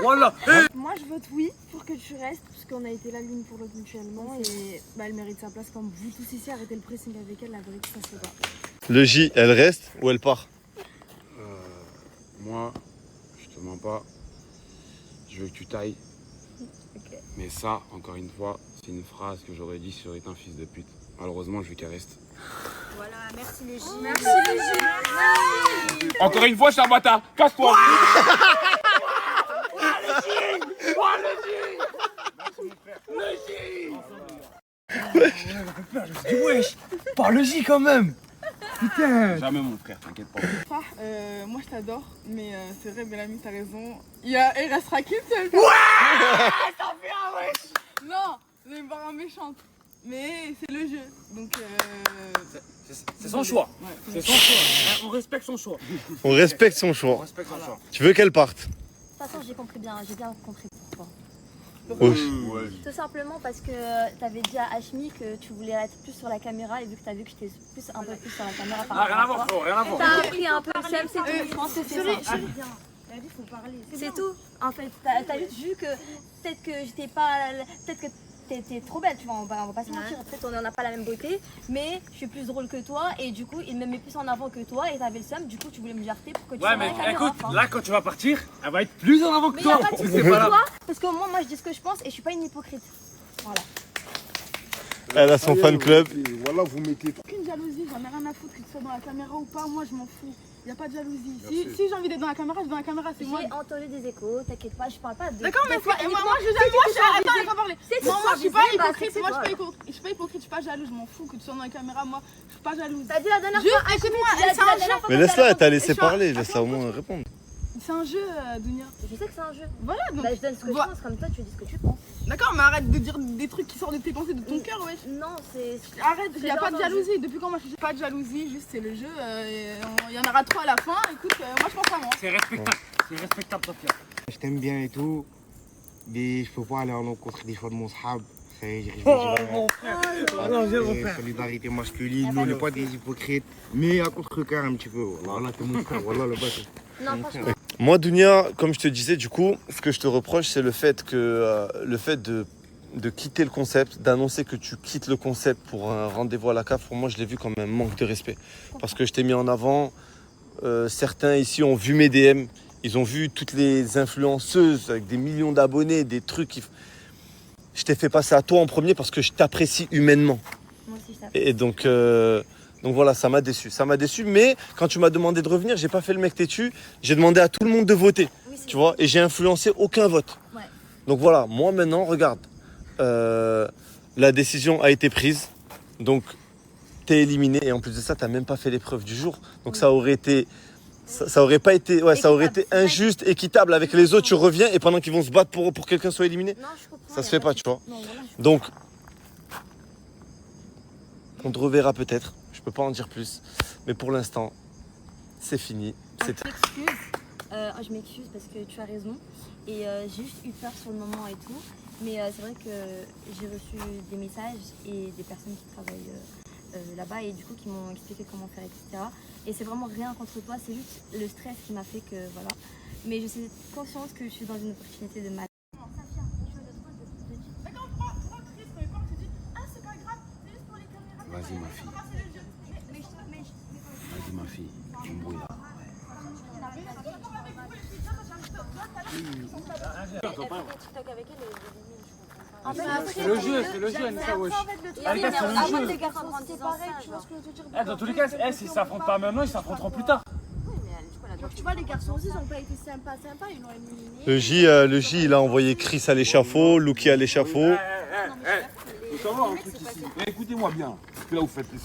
Wallah. Moi, je vote oui pour que tu restes, parce qu'on a été là l'une pour l'autre mutuellement. Et bah, elle mérite sa place comme vous tous ici. Arrêtez le pressing avec elle, la vérité, ça se fait pas. Le J, elle reste ou elle part? Moi, je te mens pas. Je veux que tu tailles. Ok. Mais ça, encore une fois, c'est une phrase que j'aurais dit si j'aurais été un fils de pute. Malheureusement, je veux qu'elle reste. Voilà, merci les J. Merci les J. Encore une fois, je suis un bâtard. Casse-toi. Je dis, wesh, par le J quand même. Putain. Jamais mon frère, t'inquiète pas. Moi je t'adore, mais c'est vrai, Bellamy, t'as raison. Il restera qu'une seule. Non, vous allez me voir en méchante. Mais c'est le jeu, donc C'est son choix. Ouais. C'est son choix. On respecte son choix. On respecte son choix. On respecte son choix. Tu veux qu'elle parte? De toute façon, j'ai bien compris pourquoi. Wesh. Tout simplement parce que t'avais dit à Hachmi que tu voulais être plus sur la caméra et vu que t'as vu que j'étais un peu plus sur la caméra par Ah, rien à rapport voir, à toi, frérot, rien à voir. t'as appris un peu le seum, c'est tout. Je pense que c'est ça. Elle a dit faut parler. C'est tout. En fait, t'as juste vu que peut-être que j'étais pas. Peut-être que t'es trop belle, tu vois, on va pas se mentir. Peut-être on n'a pas la même beauté, mais je suis plus drôle que toi et du coup, il me met plus en avant que toi et t'avais le seum. Du coup, tu voulais me jarter pour que tu sois Ouais, dans mais la caméra. écoute, enfin. là quand tu vas partir, elle va être plus en avant que Mais y a toi. pas de souci C'est pour pas là. toi, parce que moi, je dis ce que je pense et je suis pas une hypocrite. Voilà. Elle a son fan club. Voilà, vous mettez. aucune jalousie, j'en ai rien à foutre que tu sois dans la caméra ou pas, moi je m'en fous. Il n'y a pas de jalousie. Merci. Si j'ai envie d'être dans la caméra, je suis dans la caméra, c'est moi. J'ai entendu des échos, t'inquiète pas, je parle pas de. D'accord, mais de toi moi, uniquement. je suis attends, elle va parler. C'est Moi, tout je suis pas visé, bah, hypocrite, c'est moi je toi. suis pas hypocrite, je suis pas hypocrite, je suis pas jalouse, je m'en fous que tu sois dans la caméra, moi je suis pas jalouse. T'as dit la dernière Juste, fois. écoute-moi, tu l'as c'est dit la un dernière jeu. fois Mais quand laisse-la, elle t'a t'as laissé Je suis un- parler, laisse-la au moins répondre. C'est un jeu, Dunia. Je sais que c'est un jeu. Voilà, donc. Bah, je donne ce que je Voilà. pense, comme toi, tu dis ce que tu penses. D'accord, mais arrête de dire des trucs qui sortent de tes pensées, de ton cœur, wesh. Non, c'est. Arrête, il n'y a C'est pas de dans un jalousie. Depuis quand moi je suis pas de jalousie, juste c'est le jeu. Il y en aura trop à la fin. Écoute, moi je pense à moi. C'est respectable. C'est respectable, Tafia. Je t'aime bien et tout, mais je peux pas aller à l'encontre des choix de mon sahab. Oh mon frère. Oh non, j'ai mon frère. Solidarité masculine, nous on n'est pas des hypocrites, mais à contre-cœur un petit peu. Voilà, t'es mon frère, voilà le bâtard. Non, franchement. Moi, Dounia, comme je te disais, du coup, ce que je te reproche, c'est le fait de quitter le concept, d'annoncer que tu quittes le concept pour un rendez-vous à la CAF. Pour moi, je l'ai vu comme un manque de respect. Parce que je t'ai mis en avant. Certains ici ont vu mes DM. Ils ont vu toutes les influenceuses avec des millions d'abonnés, des trucs. Je t'ai fait passer à toi en premier parce que je t'apprécie humainement. Moi aussi, je t'apprécie. Et donc voilà, ça m'a déçu. Ça m'a déçu, mais quand tu m'as demandé de revenir, j'ai pas fait le mec têtu. J'ai demandé à tout le monde de voter, Oui, c'est tu vois, et j'ai influencé aucun vote. Ouais. Donc voilà, moi maintenant, regarde, la décision a été prise, donc t'es éliminé, et en plus de ça, t'as même pas fait l'épreuve du jour. Donc ça aurait été, ça aurait pas été, ouais, ça aurait été Équitable, c'est injuste, équitable avec les autres. Tu reviens et pendant qu'ils vont se battre pour que quelqu'un soit éliminé, Non, je comprends. ça y se a fait pas, de tu vois. souci. Non, voilà, je- Donc, on te reverra peut-être. Je peux pas en dire plus. Mais pour l'instant, c'est fini. C'est Je m'excuse parce que tu as raison. Et j'ai juste eu peur sur le moment et tout. Mais c'est vrai que j'ai reçu des messages et des personnes qui travaillent là-bas et du coup qui m'ont expliqué comment faire, etc. Et c'est vraiment rien contre toi, c'est juste le stress qui m'a fait que voilà. Mais je suis consciente que je suis dans une opportunité de mal. D'accord, pourquoi triste quand il parle, tu dis ah c'est pas grave, c'est juste pour les caméras. Vas-y ma fille, C'est le jeu. vas-y ma fille, tu me brouilles là. C'est le jeu, Anissa, wesh. Les gars, c'est le garçons jeu. les garçons grandissent C'est pareil, tu vois ce que je veux te dire. Eh, dans tous les cas, s'ils s'affrontent pas maintenant, ils s'affronteront plus tard. Oui, mais du coup, elle a droit tu vois, les garçons aussi, ils ont pas été sympas, ils l'ont éliminé. Le J, il a envoyé Chris à l'échafaud, Luki à l'échafaud. Ça va un truc ici. Mais écoutez-moi bien. Parce que là, vous faites les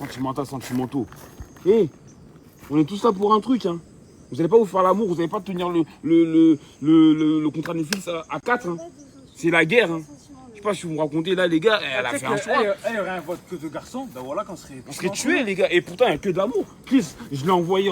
sentimentaux. Hé, on est tous là pour un truc, hein. Vous n'allez pas vous faire l'amour, vous n'allez pas tenir le contrat de Netflix à 4, hein. C'est la guerre, hein. Je sais pas si vous me racontez là, les gars, elle a fait un choix. Elle aurait un vote que de garçons, ben voilà, qu'on serait. On serait tués, les gars. Et pourtant, il n'y a que de l'amour. Chris, je l'ai envoyé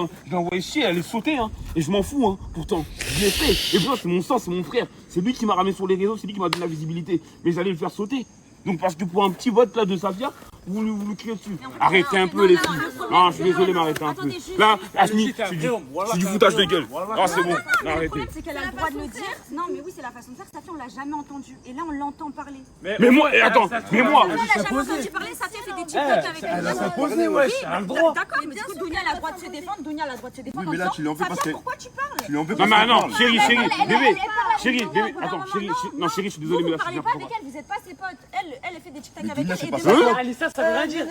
chier, elle est sautée, hein. Et je m'en fous, hein. Pourtant, je l'ai fait. Et pourtant, c'est mon sang, c'est mon frère. C'est lui qui m'a ramené sur les réseaux, c'est lui qui m'a donné la visibilité. Mais j'allais le faire sauter. Donc, parce que pour un petit vote là de Safia, vous le criez dessus. Arrêtez un peu, les filles. Non, je suis désolé, mais arrêtez un peu. Là, Asmi, c'est du foutage de gueule. Ah, c'est bon, arrêtez. Le problème, c'est qu'elle a le droit de le dire. Non, mais oui, c'est la façon de faire. Safia, on l'a jamais entendu. Et là, on l'entend parler. Mais moi, attends, mais moi. On l'a jamais entendu parler. Safia fait des TikTok avec elle. Elle a s'imposé, wesh, elle a le droit. D'accord, mais du coup, Dounia a le droit de se défendre. Dounia a le droit de se défendre. Oui, mais là, tu lui en fais parce que. Pourquoi tu parles? Tu lui en fais Non, parce mais que. non, chérie, bébé, attends, chérie, non, chérie, je suis désolé, mais là, Vous c'est parlez bien pas pour avec moi. elle, vous êtes pas ses potes. Elle fait des TikTok Mais avec Dounia, elle. c'est Et pas demain, ça. Alissa, ça veut rien dire.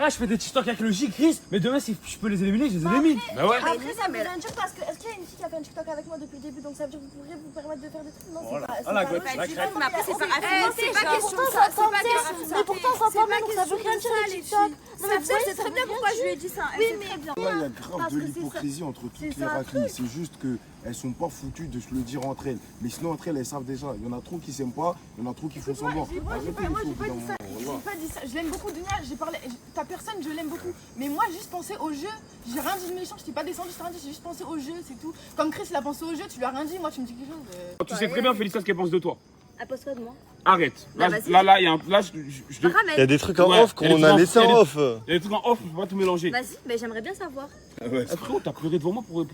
Je fais des TikTok avec le J, Chris, mais demain, si je peux les éliminer, je les élimine. Bah ouais. après, ça veut rien dire parce que est-ce qu'il y a une fille qui a fait un TikTok avec moi depuis le début, donc ça veut dire que vous pourrez vous permettre de faire des trucs? Non, c'est pas. Voilà, c'est quoi, pas- tu vas mais après, c'est pas c'est pas question de ça, c'est pas question de ça. Mais pourtant, ça s'entend bien, donc ça veut rien dire les TikTok. Non, mais vous C'est très bien pourquoi je lui ai dit ça. Oui, mais bien. Là, il y a grave Parce de que c'est l'hypocrisie entre toutes c'est les ça, raclées. C'est juste qu'elles sont pas foutues de se le dire entre elles. Mais sinon, entre elles, elles savent déjà. Il y en a trop qui s'aiment pas, il y en a trop qui font semblant. Moi, j'ai Arrêtez pas les moi, faux, j'ai pas au bout dit d'un ça. moment, J'ai pas dit ça. Je l'aime beaucoup, Dunia. J'ai parlé. Ta personne, je l'aime beaucoup. Mais moi, juste pensé au jeu. J'ai rien dit de méchant. Je t'ai pas descendu, je t'ai rien dit. J'ai juste pensé au jeu, c'est tout. Comme Chris, il a pensé au jeu. Tu lui as rien dit. Moi, tu me dis quelque chose. Tu sais très bien, Félicia, ce qu'elle pense de toi. Elle pose quoi de moi? Arrête. Bah, Là, vas-y. là, il y a un. Là, Il y a des trucs en Ouais, off il y a des qu'on a trucs en- laissé en off. Il y a des trucs en off, il faut pas tout mélanger. Vas-y, mais j'aimerais bien savoir. Frérot, t'as pleuré devant moi pour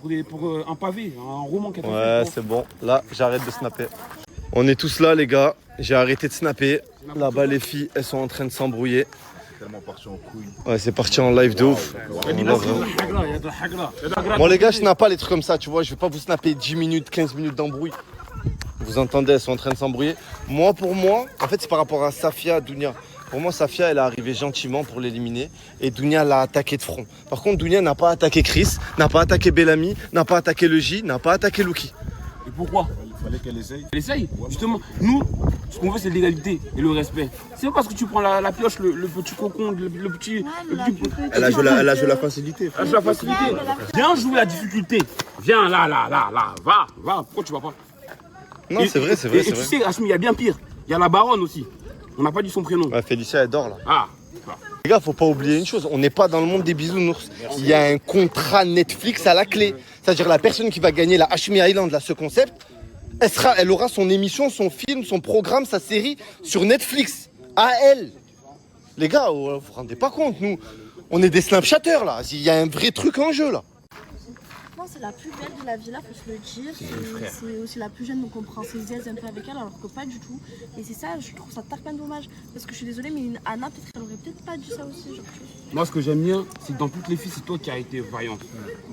un pavé, un roman qu'elle t'a Ouais, fait. c'est bon. Là, j'arrête de snapper. On est tous là, les gars. J'ai arrêté de snapper. Là-bas, les filles, elles sont en train de s'embrouiller. Tellement parti en couille. Ouais, c'est parti en live de ouf. Il y a de la hagra. Bon, les gars, je snappe pas les trucs comme ça, tu vois. Je vais pas vous snapper 10 minutes, 15 minutes d'embrouille. Vous entendez, elles sont en train de s'embrouiller. Moi, pour moi, en fait, c'est par rapport à Safia, Dounia. Pour moi, Safia, elle est arrivée gentiment pour l'éliminer. Et Dounia l'a attaqué de front. Par contre, Dounia n'a pas attaqué Chris, n'a pas attaqué Bellamy, n'a pas attaqué le J, n'a pas attaqué Luki. Et pourquoi? Il fallait qu'elle essaye. Elle essaye. Justement, nous, ce qu'on veut, c'est l'égalité et le respect. C'est pas parce que tu prends la pioche, le petit cocon, le petit. Elle a joué la facilité. Elle joue la facilité. Viens jouer la difficulté. Viens là. Va. Pourquoi tu vas pas? Non, Et- c'est vrai, c'est vrai, Et c'est tu vrai. sais, Hachmi, il y a bien pire. Il y a la baronne aussi. On n'a pas dit son prénom. Ouais, Félicia, elle dort là. Ah. Les gars, faut pas oublier une chose, on n'est pas dans le monde des bisounours. Il y a un contrat Netflix à la clé. C'est-à-dire la personne qui va gagner la Hashmi Island, là, ce concept, elle aura son émission, son film, son programme, sa série sur Netflix. À elle. Les gars, vous vous rendez pas compte, nous, on est des Snapchatters là. Il y a un vrai truc en jeu là. Non, c'est la plus belle de la villa, faut se le dire. C'est aussi la plus jeune, donc on prend ses aises un peu avec elle, alors que pas du tout. Et c'est ça, je trouve ça tarpin dommage. Parce que je suis désolée, mais une Anna, peut-être qu'elle aurait peut-être pas dit ça aussi. Genre, Moi, ce que j'aime bien, c'est que dans toutes les filles, c'est toi qui as été vaillante.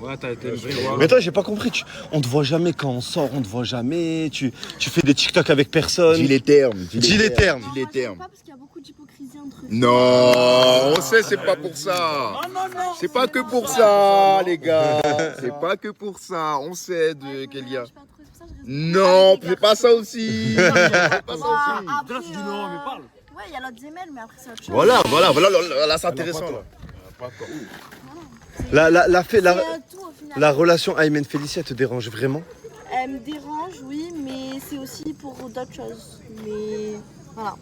Ouais, t'as été vrai. Mais toi, j'ai pas compris. On te voit jamais quand on sort, on te voit jamais. Tu fais des TikTok avec personne. Dis les termes. Dis les termes. Dis les termes. pas parce qu'il y a beaucoup d'hypocrisie entre eux. Non, on sait, c'est pas pour ça. C'est pas que pour ça, les gars. C'est pas que pour ça. On sait de Kélia. Non, c'est pas ça aussi. C'est pas ça aussi. Là, tu dis non, mais parle. Ouais, il y a l'autre Zemel, mais après c'est autre chose. Voilà, là c'est intéressant. Là. La relation Aymen Félicia te dérange vraiment? Elle me dérange, oui, mais c'est aussi pour d'autres choses. Mais voilà.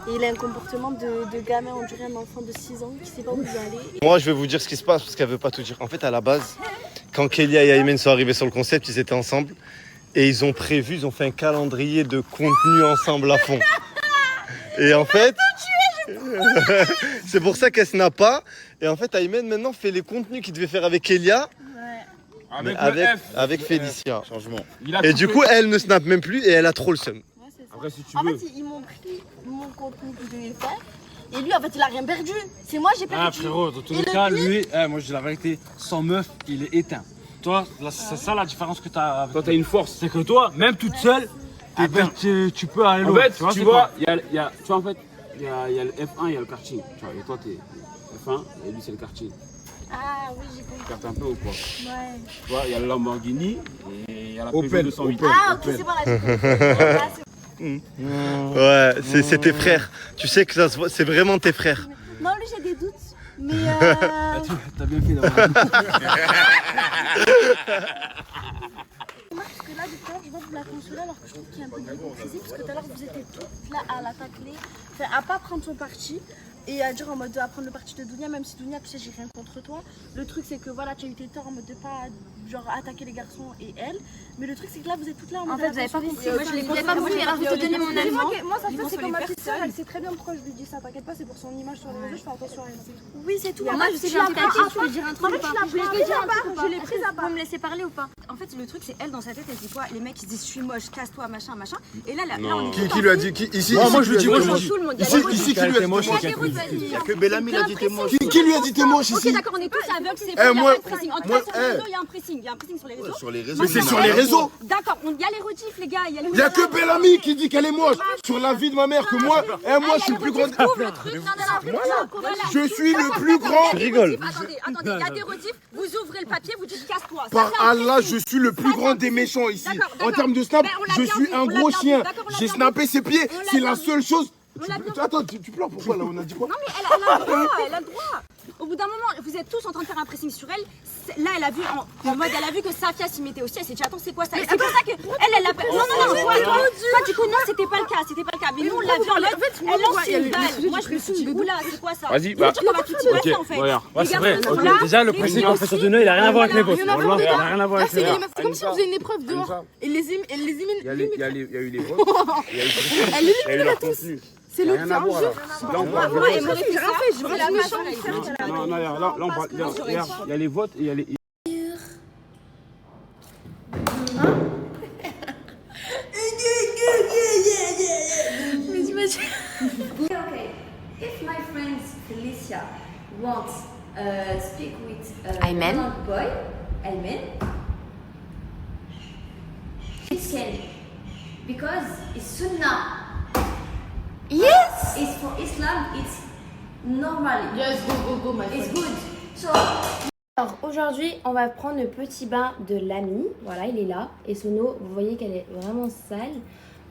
Et il a un comportement de gamin, on dirait un enfant de 6 ans qui sait pas où il va aller. Moi, je vais vous dire ce qui se passe parce qu'elle veut pas tout dire. En fait, à la base, quand Kélia et Aymen sont arrivés sur le concept, ils étaient ensemble et ils ont fait un calendrier de contenu ensemble à fond. Et en fait, c'est pour ça qu'elle snap pas. Et en fait, Aymen maintenant fait les contenus qu'il devait faire avec Kélia, mais avec Félicia. Changement. Et du coup, elle ne snap même plus et elle a trop le seum. Ouais, c'est ça. Après, si tu En veux. fait, ils m'ont pris mon contenu que je devais faire. Et lui, en fait, il a rien perdu. C'est moi, j'ai perdu. Ah, frérot, dans tous Et les le cas, pire- lui, moi je dis la vérité, sans meuf, il est éteint. Toi, c'est ça la différence que t'as. Toi, t'as une force. C'est que toi, même toute seule, tu peux aller En loin. fait, tu c'est vois, quoi il y a le F1, il y a le karting. Tu vois, et toi, t'es F1 et lui, c'est le karting. Ah oui, j'ai compris. captes un peu ou quoi? Ouais. Tu vois, il y a le Lamborghini et il y a la Peugeot Opel, 208. Ah, ok, c'est bon, là, j'ai compris. Ouais, c'est tes frères. Tu sais que ça c'est vraiment tes frères. Non, lui, j'ai des doutes. Mais T'as bien fait d'avoir. parce que là, depuis tout à l'heure, je vois que vous la consolez alors que je trouve qu'il y a un peu d'hypocrisie. Parce que tout à l'heure, vous étiez toutes là à la tacler, enfin, à pas prendre son parti. Et à dire en mode à prendre le parti de Dounia, même si Dounia, tu sais, j'ai rien contre toi. Le truc, c'est que voilà, tu as eu tes torts en mode de pas genre attaquer les garçons et elle. Mais le truc, c'est que là, vous êtes toutes là en mode. En fait, vous avez pas compris. Moi, je l'ai Moi, pas compris. Alors, je vais te donner mon avis. moi, ça fait, c'est comme ma petite soeur, elle sait très bien pourquoi je lui dis ça. T'inquiète pas, c'est pour son image sur les réseaux, je fais attention à elle. Oui, c'est tout. Y a Moi, pas je de sais, souci. j'ai un petit Ah, je peux dire un truc en ou fait, pas? je l'ai prise à part, je l'ai prise à Vous part. me laissez parler ou pas? En fait, le truc, c'est elle dans sa tête, elle dit quoi? Les mecs, ils se disent je suis moche, casse-toi, machin, machin. Et là, on est Qui lui a dit ici? Non, moi je lui dis, moi je tout le monde. Il y a Ici, les ici, qui lui a dit moche, t'es moche? Il y a des routes, vas-y. Il y a que Bellamy qui a dit t'es moche. Qui lui a dit t'es moche Ok, ici? d'accord, on est tous aveugles, c'est Eh, pas, il y a moi- pas de pressing. En tout moi- cas, sur les eh. réseaux, il y a un pressing. Il y a un pressing sur les réseaux. Sur les réseaux. Mais c'est sur les réseaux. D'accord, il y a les rediffs, les gars. Il y a les Il y a que Bellamy qui dit qu'elle est moche. Sur la vie de ma mère, que moi, moi je suis le plus grand. Je suis le plus grand. Tu rigoles. Attendez, il y a des rediffs, vous ouvrez le papier, vous dites casse-toi. Ça, Par c'est un Allah, pressing. je suis le plus grand des méchants ici. D'accord, En termes de snap, Ben, on l'a je bien suis vu, un on l'a gros bien vu, chien. d'accord, on l'a J'ai bien snappé ses pieds. On l'a C'est bien la vu. seule chose. On l'a bien vu. Attends, tu pleures pourquoi là? On a dit quoi? Non mais elle a le droit, elle a le droit. Au bout d'un moment, vous êtes tous en train de faire un pressing sur elle. Là, elle a vu en mode, elle a vu que Safia s'y mettait aussi. Elle s'est dit attends, c'est quoi ça? Et c'est pour ça que elle a. Non, toi du coup non, c'était pas le cas, Mais nous on l'a vu en mode, elle lance une balle. Moi je me suis dit oula, c'est quoi ça? Vas-y, Ça veut dire qu'on va tout y passer ok, en fait. regarde. Ouais, Les c'est gars, vrai. sont Ok. là, Déjà, le les pressing filles qu'on fait sur aussi. Deno, il a rien à voir avec les vôtres. Il y en a Wallah, pas il a rien à voir avec C'est les vôtres. comme si on faisait une épreuve dehors. Et les Il y a eu les votes, il y a eu il y a eu leur contenu. C'est Il y le a rien à voir là. Là, on parle de Moi, elle vote. m'aurait fait ça. j'ai rien fait, méchant. Non, là, on parle. Regarde, il y a les votes et il y a les. Okay, if my friend Felicia wants speak with Ayman. one boy, Ayman, it can, because it's sunnah. Yes. It's for Islam, it's normal. Yes, go, my It's good. So Alors aujourd'hui, on va prendre le petit bain de l'ami. Voilà, il est là. Et son eau, vous voyez qu'elle est vraiment sale.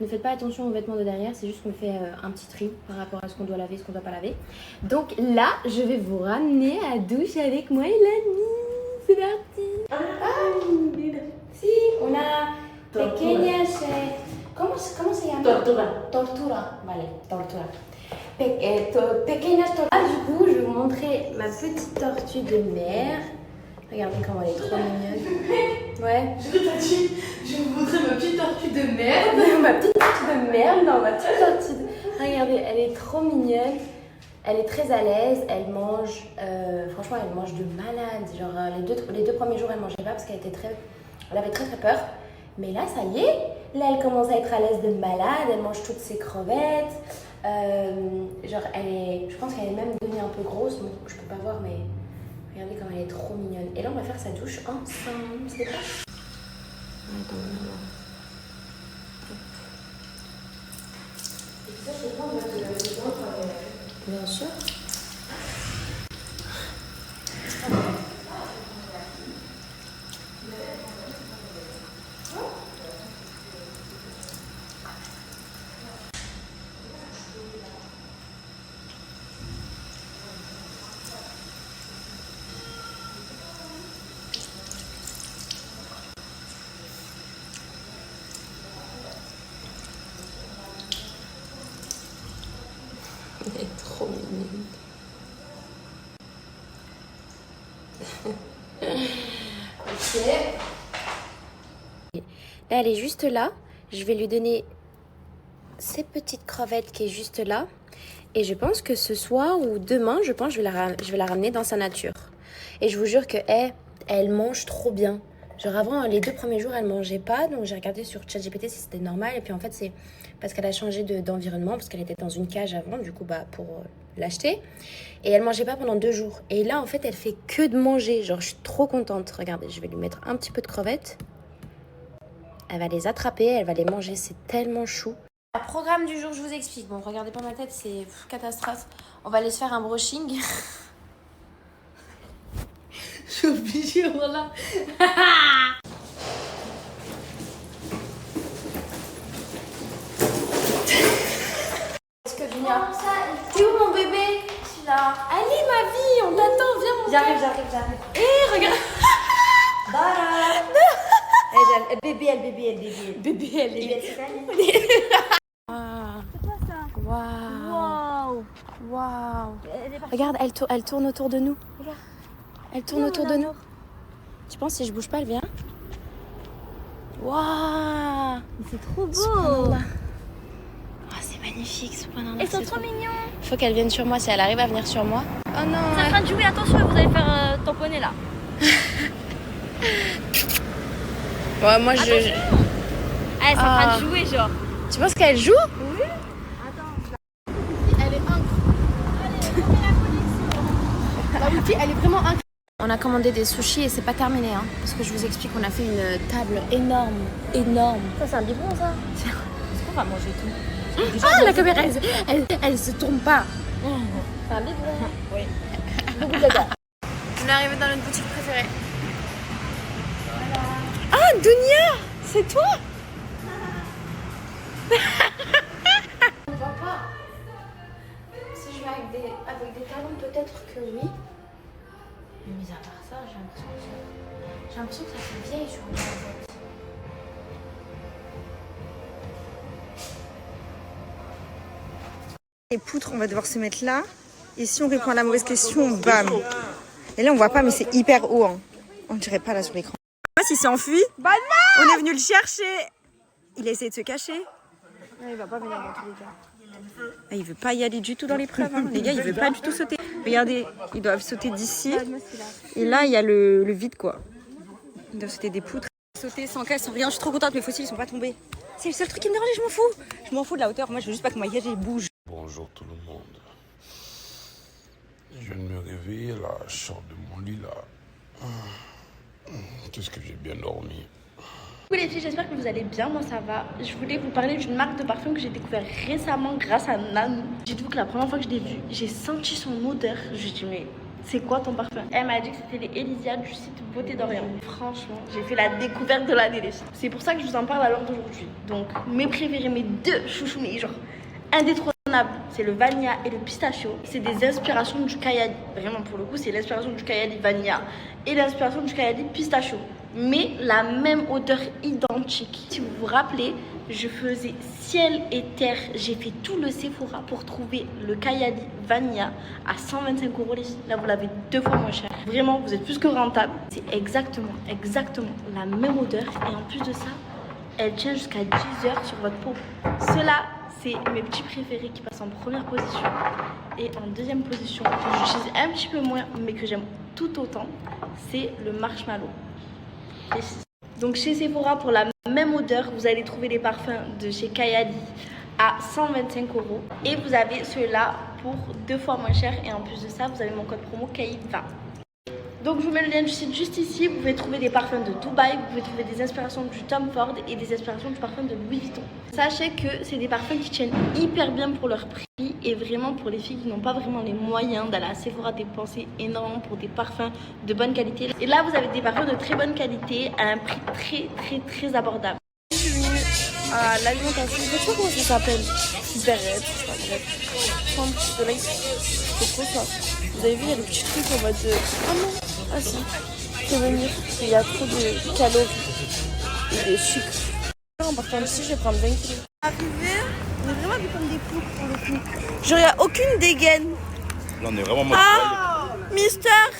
Ne faites pas attention aux vêtements de derrière, c'est juste qu'on fait un petit tri par rapport à ce qu'on doit laver et ce qu'on doit pas laver. Donc là, je vais vous ramener à la douche avec moi et l'ami. C'est parti. Si, on a pequeñas... ¿Cómo se llama? Tortura. Vale, tortura. Pequeñas tortugas. Du coup, je vais vous montrer ma petite tortue de mer. Regardez comment elle est trop mignonne. Ouais. Je vais vous montrer ma petite tortue de merde. Ma petite tortue de merde, non, ma petite tortue de... Regardez, elle est trop mignonne. Elle est très à l'aise, elle mange, franchement elle mange de malade. Genre les deux premiers jours elle mangeait pas parce qu'elle avait très peur. Mais là ça y est, là elle commence à être à l'aise de malade, elle mange toutes ses crevettes. Genre je pense qu'elle est même devenue un peu grosse, bon, je peux pas voir mais regardez comme elle est trop mignonne. Et là on va faire sa douche ensemble, c'est pas... Attends, et ça c'est bon, bien sûr. Elle est trop mignonne. Ok. Là, elle est juste là. Je vais lui donner ces petites crevettes qui est juste là. Et je pense que ce soir ou demain, je vais la ramener dans sa nature. Et je vous jure que elle mange trop bien. Genre avant, les 2 premiers jours, elle mangeait pas. Donc j'ai regardé sur ChatGPT si c'était normal. Et puis en fait, c'est parce qu'elle a changé d'environnement. Parce qu'elle était dans une cage avant, du coup, pour l'acheter. Et elle mangeait pas pendant 2 jours. Et là, en fait, elle fait que de manger. Genre, je suis trop contente. Regardez, je vais lui mettre un petit peu de crevettes. Elle va les attraper, elle va les manger. C'est tellement chou. Le programme du jour, je vous explique. Bon, regardez pas ma tête, c'est catastrophe. On va aller se faire un brushing. Je suis obligée, voilà. Est-ce que Dunia? T'es où mon bébé? Je suis là. Allez ma vie, on t'attend, viens mon J'arrive. Eh, regarde. Dara. Bébé, elle. Waouh. Regarde, elle tourne autour de nous. Regarde. Elle tourne autour de nous. Tu penses si je bouge pas, elle vient? Waouh. C'est trop beau. Subhanallah. Oh, c'est magnifique, subhanallah. Elles sont c'est trop mignons. Faut qu'elle vienne sur moi, si elle arrive à venir sur moi. Oh non. C'est en train de jouer, attention, vous allez faire tamponner là. Ouais, moi je. Elle est en train de jouer, genre. Tu penses qu'elle joue? Oui. Attends. Elle est incroyable. La Wiki, elle est vraiment incroyable. On a commandé des sushis et c'est pas terminé, hein. Parce que je vous explique, on a fait une table énorme. Ça, c'est un biberon, ça. Est-ce qu'on va manger tout? Ah, la caméra, elle se tourne pas. C'est un biberon. Oui. On est arrivé dans notre boutique préférée. Ah, Dunia, c'est toi? On voit pas. Si je vais avec des talons, peut-être que oui. Mais mis à part ça, j'ai l'impression que ça fait vieille sur moi en fait. Les poutres, on va devoir se mettre là. Et si on répond à la mauvaise question, bam. Et là, on voit pas, mais c'est hyper haut. Hein. On dirait pas là sur l'écran. Je sais pas s'il s'est enfui. Bah non, on est venu le chercher. Il a essayé de se cacher. Non, il va pas venir dans tous les cas. Ah, il veut pas y aller du tout dans l'épreuve. Hein. Les gars, il veut pas du tout sauter. Regardez, ils doivent sauter d'ici. Et là, il y a le vide, quoi. Ils doivent sauter des poutres. Sauter sans casse, sans rien. Je suis trop contente, mes fossiles, ils sont pas tombés. C'est le seul truc qui me dérange, je m'en fous. Je m'en fous de la hauteur. Moi, je veux juste pas que mon maillage bouge. Bonjour tout le monde. Je viens de me réveiller là, je sors de mon lit là. Qu'est-ce que j'ai bien dormi. Coucou les filles, j'espère que vous allez bien, moi ça va. Je voulais vous parler d'une marque de parfum que j'ai découvert récemment grâce à Nanou. Dites-vous que la première fois que je l'ai vue, j'ai senti son odeur. Je me suis dit mais c'est quoi ton parfum? Elle m'a dit que c'était les Elysiades du site Beauté d'Orient. Franchement, j'ai fait la découverte de l'année les filles. C'est pour ça que je vous en parle à l'heure d'aujourd'hui. Donc mes préférés, mes deux chouchous, mais genre indétrônables, c'est le vanilla et le pistachio. C'est des inspirations du Kayali. Vraiment pour le coup, c'est l'inspiration du Kayali vanilla et l'inspiration du Kayali pistachio. Mais la même odeur identique. Si vous vous rappelez, je faisais ciel et terre. J'ai fait tout le Sephora pour trouver le Kayali vanilla à 125 € les filles. Là, vous l'avez 2 fois moins cher. Vraiment, vous êtes plus que rentable. C'est exactement la même odeur. Et en plus de ça, elle tient jusqu'à 10 heures sur votre peau. Cela, c'est mes petits préférés qui passent en première position. Et en deuxième position, que j'utilise un petit peu moins, mais que j'aime tout autant, c'est le marshmallow. Donc chez Sephora, pour la même odeur, vous allez trouver les parfums de chez Kayali à 125 €. Et vous avez ceux-là pour 2 fois moins cher. Et en plus de ça, vous avez mon code promo KAY20. Donc je vous mets le lien du site juste ici. Vous pouvez trouver des parfums de Dubaï, vous pouvez trouver des inspirations du Tom Ford et des inspirations du parfum de Louis Vuitton. Sachez que c'est des parfums qui tiennent hyper bien pour leur prix et vraiment pour les filles qui n'ont pas vraiment les moyens d'aller à Sephora dépenser énormément pour des parfums de bonne qualité. Et là vous avez des parfums de très bonne qualité à un prix très abordable. Je suis venue à l'alimentation, je sais pas comment ça s'appelle. Berette, bref. Prendre de l'ail, c'est trop ça. Vous avez vu, il y a le petit truc en mode ah non, ah si, je peux venir, il y a trop de calories et de sucre. En partant d'ici, je vais prendre 20 kg. Arrivé, on est vraiment vu comme des fous pour le coup. Genre, il n'y a aucune dégaine. Là, on est vraiment mode. Ah, Mister,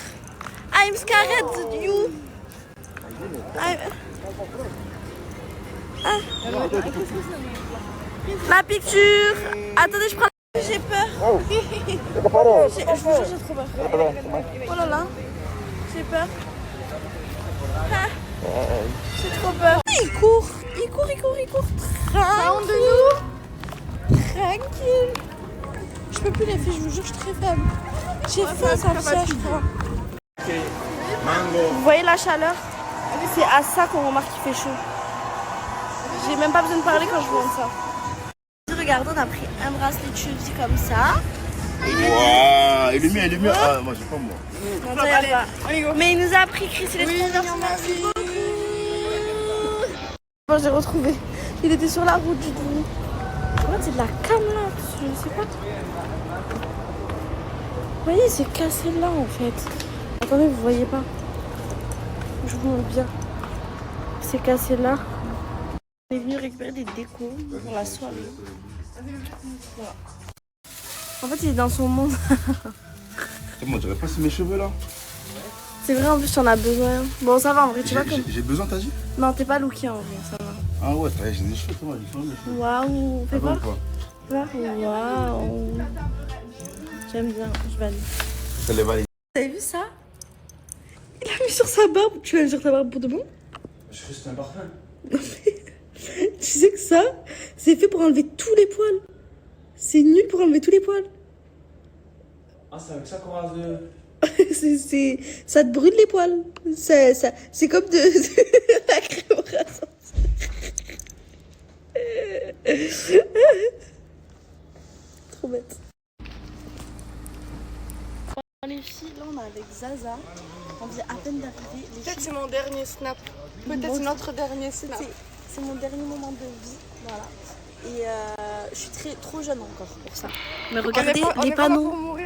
I'm scared of you. La picture. Attendez, je prends. J'ai peur. Je vous jure, j'ai trop peur. Oh là là, j'ai peur. Ah, j'ai trop peur. Il court. Tranquille. Je peux plus les filles, je vous jure, je suis très faible. J'ai faim, ça me je crois. Vous voyez la chaleur? C'est à ça qu'on remarque qu'il fait chaud. J'ai même pas besoin de parler quand je vous montre ça. Regardez, on a pris un bracelet de cheville comme ça. Waouh, il est mieux. Ah, moi, j'ai pas moi. Non, toi, y a pas. Mais il nous a appris, Chris, il est trop bien. Merci beaucoup. Moi, j'ai retrouvé. Il était sur la route du coup. En fait, c'est de la cam là, je sais pas. Vous voyez, c'est cassé là en fait. Attendez, vous voyez pas. Je vous montre bien. C'est cassé là. On est venu récupérer des décos pour la soirée. Voilà. En fait, il est dans son monde. Moi, j'aurais passé mes cheveux là. C'est vrai, en plus, tu en as besoin. Bon, ça va en vrai, tu vois comme. J'ai besoin, t'as dit? Non, t'es pas looké en vrai, ça va. Ah ouais, j'ai des cheveux, moi, j'ai mes cheveux. Waouh, fais Ah voir. bon, Waouh. J'aime bien, je valide. Ça les valide. Vous avez vu ça? Il a mis sur sa barbe. Tu l'as mis sur ta barbe pour de bon? Je crois que c'était un parfum. Tu sais que ça, c'est fait pour enlever tous les poils. C'est nul pour enlever tous les poils. Ah, c'est avec ça qu'on rase de... Ça te brûle les poils. C'est comme de la crème rasante. Trop bête. Les filles, là on est avec Zaza. On vient à peine d'arriver. Peut-être c'est mon dernier snap. Peut-être notre dernier snap. C'est mon dernier moment de vie. Voilà. Et je suis trop jeune encore pour ça. Mais regardez les panneaux.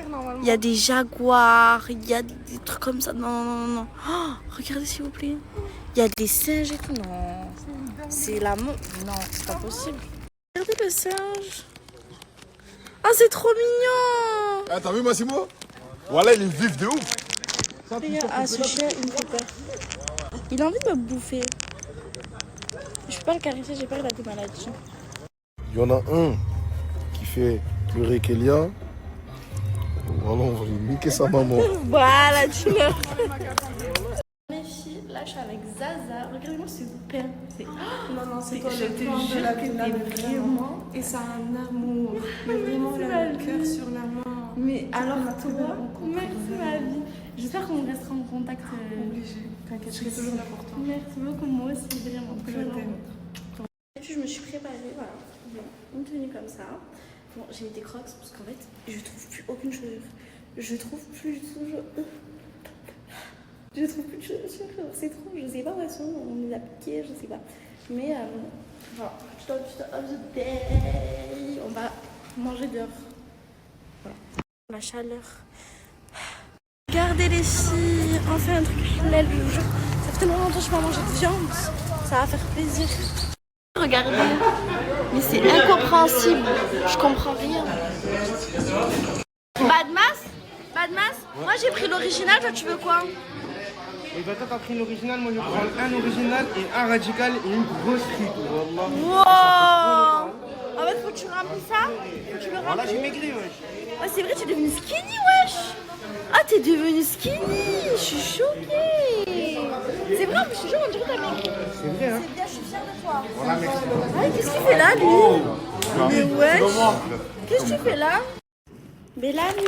Il y a des jaguars, il y a des trucs comme ça. Non. Oh, regardez s'il vous plaît. Il y a des singes et tout. Non. C'est la mort. Non, c'est pas possible. Regardez le singe. Ah, c'est trop mignon. Ah, t'as vu Massimo? Voilà, il est vif de ouf. Ah, ce chien, il me fait peur. Il a envie de me bouffer. Je peux pas le caresser, j'ai peur, il a des maladies. Il y en a un qui fait pleurer Kélia. Voilà, on va lui niquer sa maman. Voilà, tu meurs. Mes filles, là je suis avec Zaza. Regardez-moi ce pain. Non, c'est toi le plan de la vraiment. Et ça a un amour. Mais vraiment, le cœur sur la main. Mais alors toi, merci ma vie. J'espère qu'on restera en contact. Obligé. T'inquiète, je serai toujours là pour toi. Merci beaucoup, moi aussi, vraiment. Je t'aime. Et puis je me suis préparée, voilà. Une tenue comme ça. Bon, j'ai mis des crocs parce qu'en fait, je trouve plus aucune chaussure. Je trouve plus du tout. Je trouve plus de chaussures. C'est trop, je sais pas où elles sont. On les a piquées, je sais pas. Mais voilà, je dois of the day. On va manger dehors. Voilà. La chaleur. Regardez les filles, on fait un truc halal le jour. Ça fait tellement longtemps que je n'ai pas mangé de viande. Ça va faire plaisir. Regardez, mais c'est incompréhensible. Je comprends rien. Badmas, moi j'ai pris l'original, toi tu veux quoi? Et bah toi t'as pris l'original, moi je prends un original et un radical et une grosse frite. Wow. En fait faut que tu remplis ça. Tu le Voilà, remplis. j'ai maigri, wesh. Ouais, c'est vrai, tu es devenu skinny, wesh. Ah, t'es devenu skinny. Je suis choquée. C'est vrai, je te jure, on dirait que t'as maigri. C'est vrai, hein. C'est bien, je suis fière de toi. Voilà, merci. Ouais, qu'est-ce qu'il fait là, lui? Mais wesh. Qu'est-ce que tu fais là? Bellamy.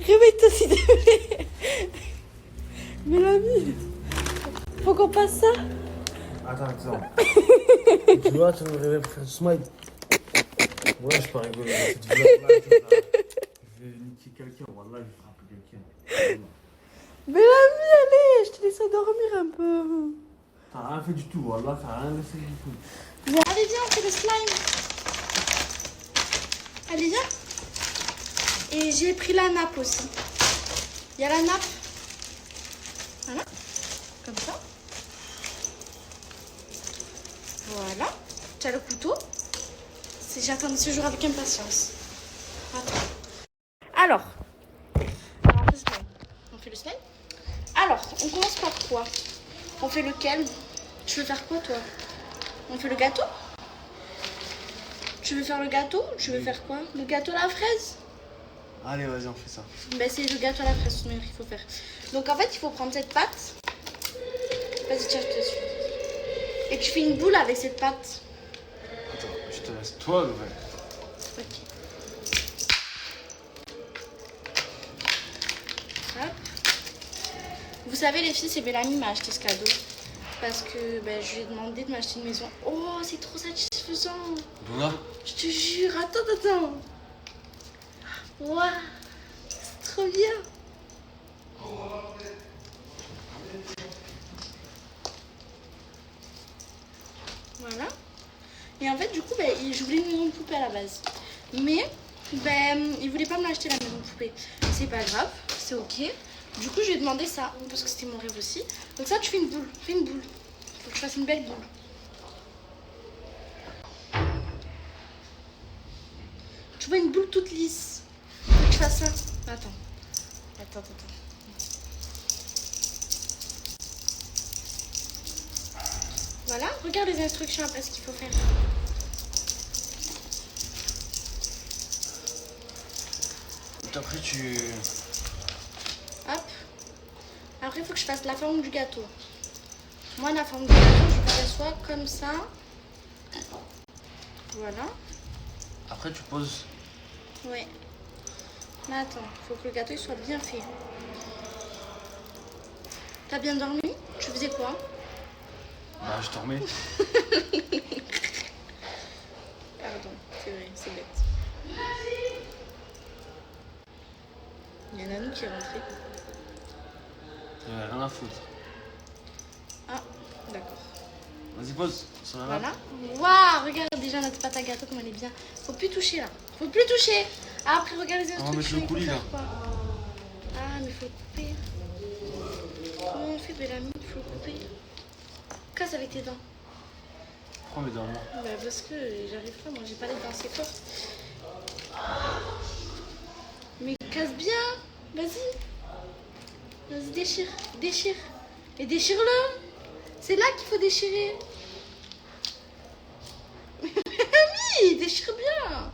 Réveille-toi s'il te plaît. Bellamy. Faut qu'on passe ça. Attends. Tu vois, tu me réveilles pour faire du smile. Ouais, je suis pas rigolo. Je vais niquer quelqu'un. Wallah, je vais frapper quelqu'un. Bellamy, allez, je te laisse dormir un peu. T'as rien fait du tout, Wallah, t'as rien laissé du tout. Bon, allez, viens, on fait le slime. Allez, viens. Et j'ai pris la nappe aussi. Il y a la nappe. Voilà. Comme ça. Voilà. Tu as le couteau. J'attends ce jour avec impatience. Attends. Alors, on fait le slime. Alors, on commence par quoi? On fait lequel? Tu veux faire quoi, toi? On fait le gâteau? Tu veux faire le gâteau? Tu veux faire quoi? Le gâteau à la fraise? Allez, vas-y, on fait ça. Ben, c'est le gâteau à la fraise qu'il faut faire. Donc en fait, il faut prendre cette pâte. Vas-y, tiens, je te suis. Et tu fais une boule avec cette pâte. Attends, je te laisse toi le verre. Ok. Vous savez, les filles, c'est Bellamy m'a acheté ce cadeau. Parce que ben, je lui ai demandé de m'acheter une maison. Oh, c'est trop satisfaisant. Voilà. Je te jure, attends. Waouh, c'est trop bien. Voilà. Et en fait, du coup, ben, je voulais une maison de poupée à la base. Mais, ben, il voulait pas me l'acheter la maison de poupée. C'est pas grave, c'est ok. Du coup, je lui ai demandé ça, parce que c'était mon rêve aussi. Donc ça, tu fais une boule. Fais une boule. Faut que je fasse une belle boule. Tu vois une boule toute lisse. Faut que je fasse ça. Attends. Voilà, regarde les instructions après ce qu'il faut faire. Après, tu... Hop. Après, il faut que je fasse la forme du gâteau. Moi, la forme du gâteau, je ferai soit comme ça. Voilà. Après, tu poses. Ouais. Mais attends, il faut que le gâteau il soit bien fait. T'as bien dormi? Tu faisais quoi? Bah, je dormais. Pardon, c'est vrai, c'est bête. Il y a Nanou qui est rentrée. Rien à foutre. Ah, d'accord. Vas-y, pose sur la nappe. Voilà. Waouh, regarde déjà notre pâte à gâteau comme elle est bien. Faut plus toucher là. Faut plus toucher. Ah, après, regarde les On va mettre instructions. le coulis là. Ah, mais faut le couper. Comment on fait, Bellamy? Faut le couper. Casse avec tes dents. Prends mes dents. Bah, parce que j'arrive pas, moi j'ai pas les dents assez fortes. Mais casse bien. Vas-y. Vas-y, déchire. Déchire. Et déchire-le. C'est là qu'il faut déchirer. Mais Bellamy, déchire bien.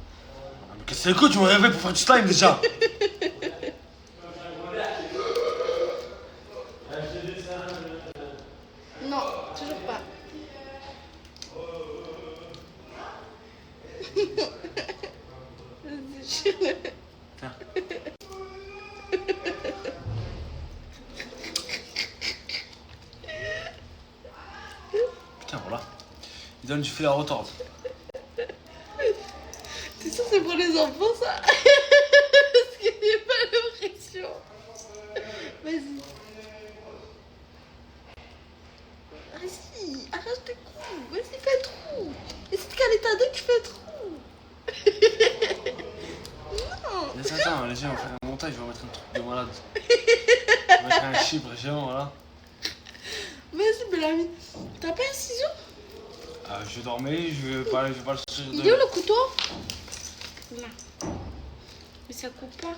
Mais qu'est-ce que c'est que tu me réveilles pour faire du slime déjà? Non, toujours pas. Déchire-le. Putain, voilà. Il donne du fil à retordre. T'es sûr c'est pour les enfants ça? Parce que j'ai pas l'impression. Vas-y. Vas-y, arrache tes coups. Vas-y, fais trou. Et si tu cales ta dent, tu fais trou. Non. Laisse attends, les gens vont faire un montage, je vais mettre un truc de malade. Je vais mettre un chibre géant, voilà. Vas-y, Bellamy. T'as pas un ciseau? Je dormais, je vais pas le sortir de... Il est où le couteau? Là. Mais ça coupe pas.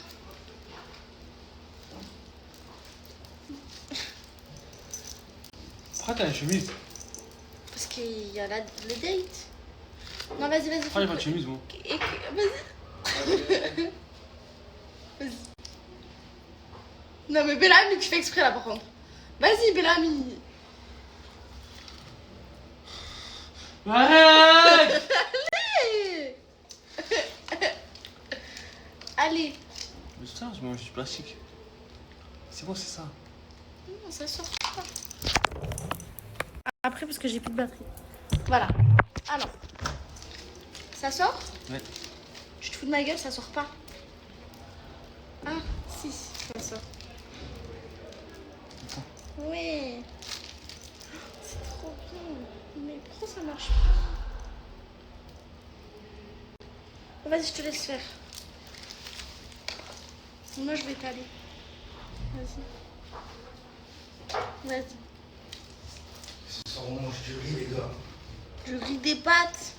Pourquoi t'as une chemise? Parce qu'il y a le date. Non, vas-y, vas-y. Pourquoi il n'y a pas de chemise, moi? Vas-y. Vas-y. Non, mais Bellamy, tu fais exprès là par contre. Vas-y, Bellamy. Arrête! Allez. Allez. Mais putain, je mange du plastique. C'est quoi, c'est ça? Non, ça sort pas. Après, parce que j'ai plus de batterie. Voilà. Alors. Ça sort? Ouais. Tu te fous de ma gueule, ça sort pas. Ah, si, ça sort. Ouais. C'est trop bien. Mais pourquoi ça marche pas? Vas-y, je te laisse faire. Moi, je vais t'aller. Vas-y. Vas-y. Ce soir, on mange du riz, les gars. Du riz des pâtes.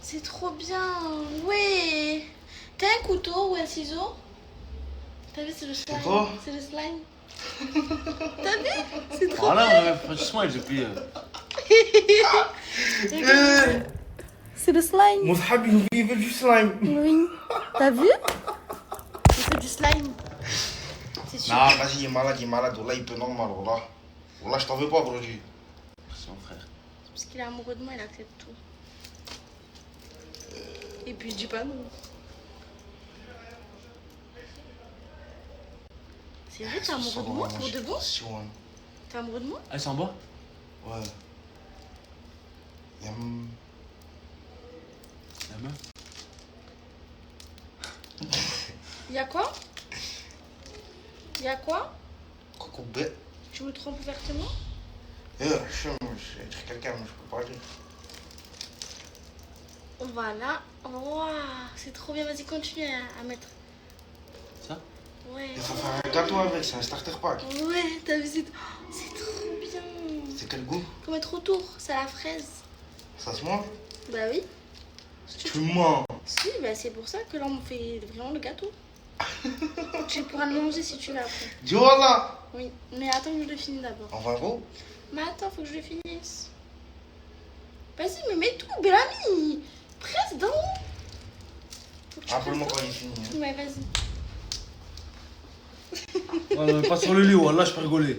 C'est trop bien. Ouais. T'as un couteau ou un ciseau? T'as vu, c'est le slime. quoi? C'est le slime. T'as vu? C'est trop Voilà, bien. on avait fait du smile depuis... C'est le slime. Mon habib, il veut du slime. Oui. T'as vu? C'est du slime. C'est sûr. Non, vas-y, il est malade, Wallah, il peut normal, Wallah. Wallah, je t'en veux pas aujourd'hui. C'est mon frère. Parce qu'il est amoureux de moi, il accepte tout. Et puis je dis pas non. C'est vrai, t'es amoureux de moi pour de bon? T'es amoureux de moi? Elle s'en va? Ouais. La meuf. Y'a quoi? Y'a quoi? Coucou bête. Tu me trompes ouvertement? Je suis quelqu'un, mais je peux parler. Voilà. Waouh, c'est trop bien. Vas-y, continue à mettre. Ça? Ouais. Il faut faire un gâteau avec, c'est un starter pack. Ouais, t'as vu, c'est trop bien. C'est quel goût? Faut mettre autour, c'est à la fraise. Ça se mange? Bah oui. Tu mens. Si, bah c'est pour ça que là on fait vraiment le gâteau. Tu pourras le manger si tu veux après. Dis voilà. Oui, mais attends que je le finisse d'abord. On va go? Mais attends, faut que je le finisse. Vas-y, mais mets tout, Bellamy. Presse dans. Rappelle-moi quand il est fini. Hein. Ouais, vas-y. Ouais, pas sur le lit, là je peux rigoler.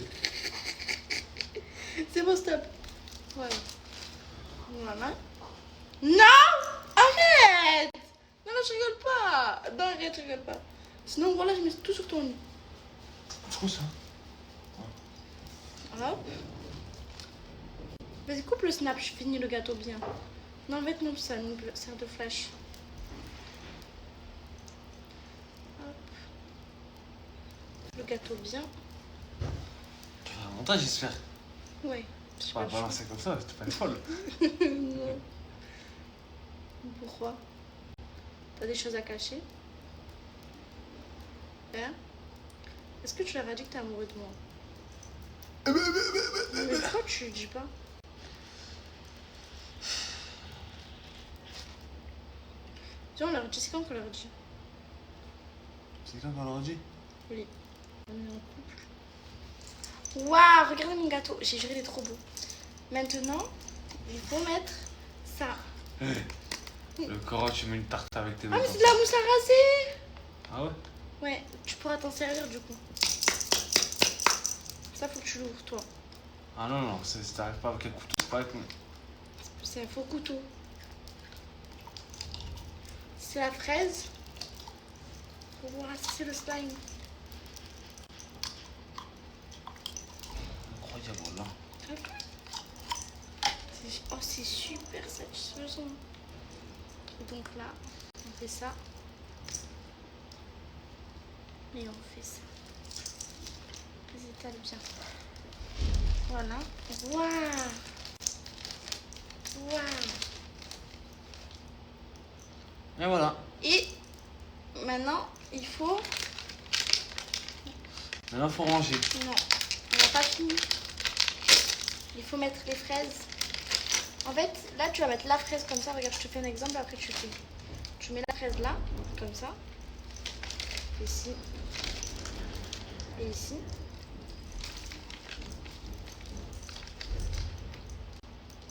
C'est bon, stop. Voilà. Voilà. Non! Arrête! Non, non, je rigole pas. Non, arrête, je rigole pas. Sinon, voilà, je mets tout sur ton lit. C'est quoi ça? Hop. Vas-y, coupe le snap, je finis le gâteau bien. Non, en fait, non, ça nous sert de flash. Hop. Le gâteau bien. Tu fais un montage, j'espère. Ouais. Tu vas pas balancer comme ça, t'es pas une folle. Non. Pourquoi? T'as des choses à cacher? Hein? Est-ce que tu leur as dit que t'es amoureux de moi? Mais pourquoi tu le dis pas? Viens, on leur dit, c'est quand qu'on leur dit? C'est quand qu'on leur dit? Oui. On est en couple. Waouh, regardez mon gâteau. J'ai juré, il est trop beau. Maintenant, il faut mettre ça. Le Cora, tu mets une tarte avec tes Ah, doigts. mais c'est de la mousse à raser! Ah ouais? Ouais, tu pourras t'en servir du coup. Ça, faut que tu l'ouvres, toi. Ah non, non, si t'arrives pas avec un couteau, c'est pas avec moi. C'est un faux couteau. C'est la fraise. Faut voir si c'est le slime. Incroyable, voilà. Oh, c'est super satisfaisant. Donc là, on fait ça. Et on fait ça. Vas-y, t'as bien. Voilà. Waouh! Waouh! Et voilà. Et maintenant, il faut... Maintenant, faut ranger. Non, on n'a pas fini. Il faut mettre les fraises. En fait, là, tu vas mettre la fraise comme ça. Regarde, je te fais un exemple, après tu fais. Tu mets la fraise là, comme ça. Ici. Et ici.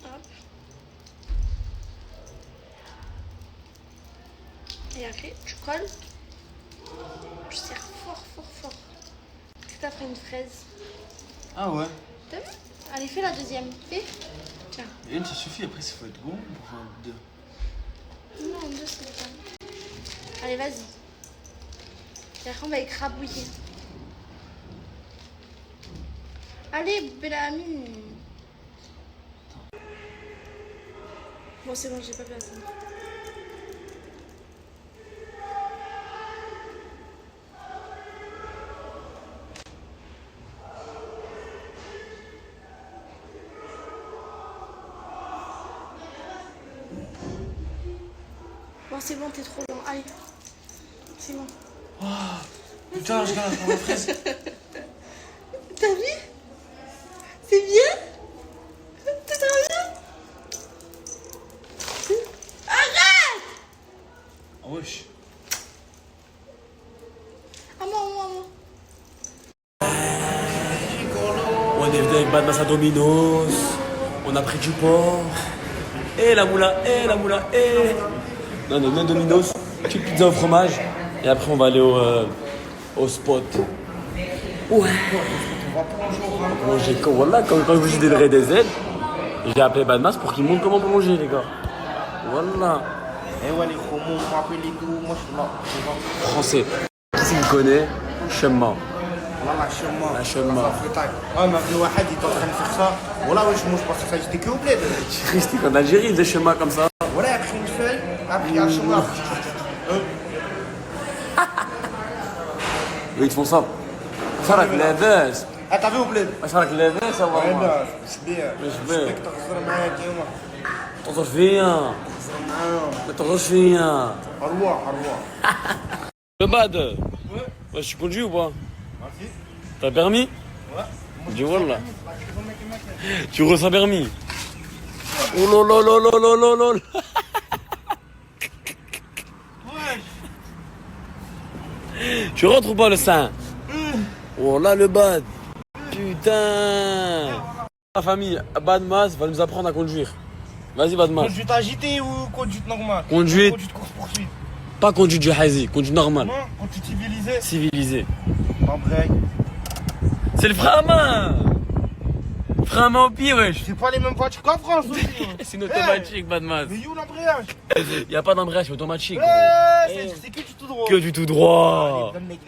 Hop. Et après, tu colles. Tu serres fort, fort, fort. Ça ferait une fraise. Ah ouais? T'as vu? Allez, fais la deuxième. Fais. Tiens. Une, ça suffit, après, il faut être bon pour faire deux. Non, deux, c'est bien. Allez, vas-y. Et après, on va écrabouiller. Allez, Bellamy. Bon, c'est bon, j'ai pas fait la scène. Bon, c'est bon, t'es trop lent. Allez. C'est bon. Oh, putain, je regarde la fraise. T'as vu? C'est bien? T'as bien? Arrête! Oh, wesh. À moi, à moi, à moi. On est venu avec Badmas à Domino's. On a pris du porc. Et la moula, et la moula, et... Non, non, non, Domino's. Petite pizza au fromage. Et après, on va aller au spot. Ouais. Manger comme voilà, quand je vous dis des des aides, j'ai appelé Badmas pour qu'il montre comment on peut manger, les gars. Voilà. Eh ouais, les gros mots, on m'appelle les tout. Moi, je suis là. Français. Qui s'y connaît? Chemin. Voilà, chemin. La chemin. Ah, mais Abdel Wahad, il est en train de faire ça. Voilà, wesh, moi je pensais que ça existait que au bled. Je suis resté en Algérie, des chemins comme ça. Voilà, il a pris une feuille, après il y a un chemin. Eux, ils te font ça. Ça, là, la baisse. Ah, t'as vu au bled? Ça, là, la baisse, ça va. Ouais, bah, je bien. Je vais. Respecte ta معايا ديما. T'entends, je viens. T'entends, je viens. أرواح أرواح. Le bad. Ouais, tu conduis ou pas? T'as permis? Ouais. Du voilà. Tu ressens permis? Oh là là là là là là là. Tu rentres ou pas le sein? Oh là le bad. Putain. La famille, Badmas va nous apprendre à conduire. Vas-y Badmas. Conduite agitée ou conduite normale? Conduite. Conduite course-poursuite. Pas conduite du hazi, conduite normale. Non, conduite civilisée. Civilisée. Embraye. C'est le frein à main. Frein à main au pied, wesh. C'est pas les mêmes voitures qu'en France aussi. C'est une automatique, Badmas. Mais où l'embrayage? Y'a pas d'embrayage, c'est automatique. C'est que du tout droit. Que du tout droit. Donne-les,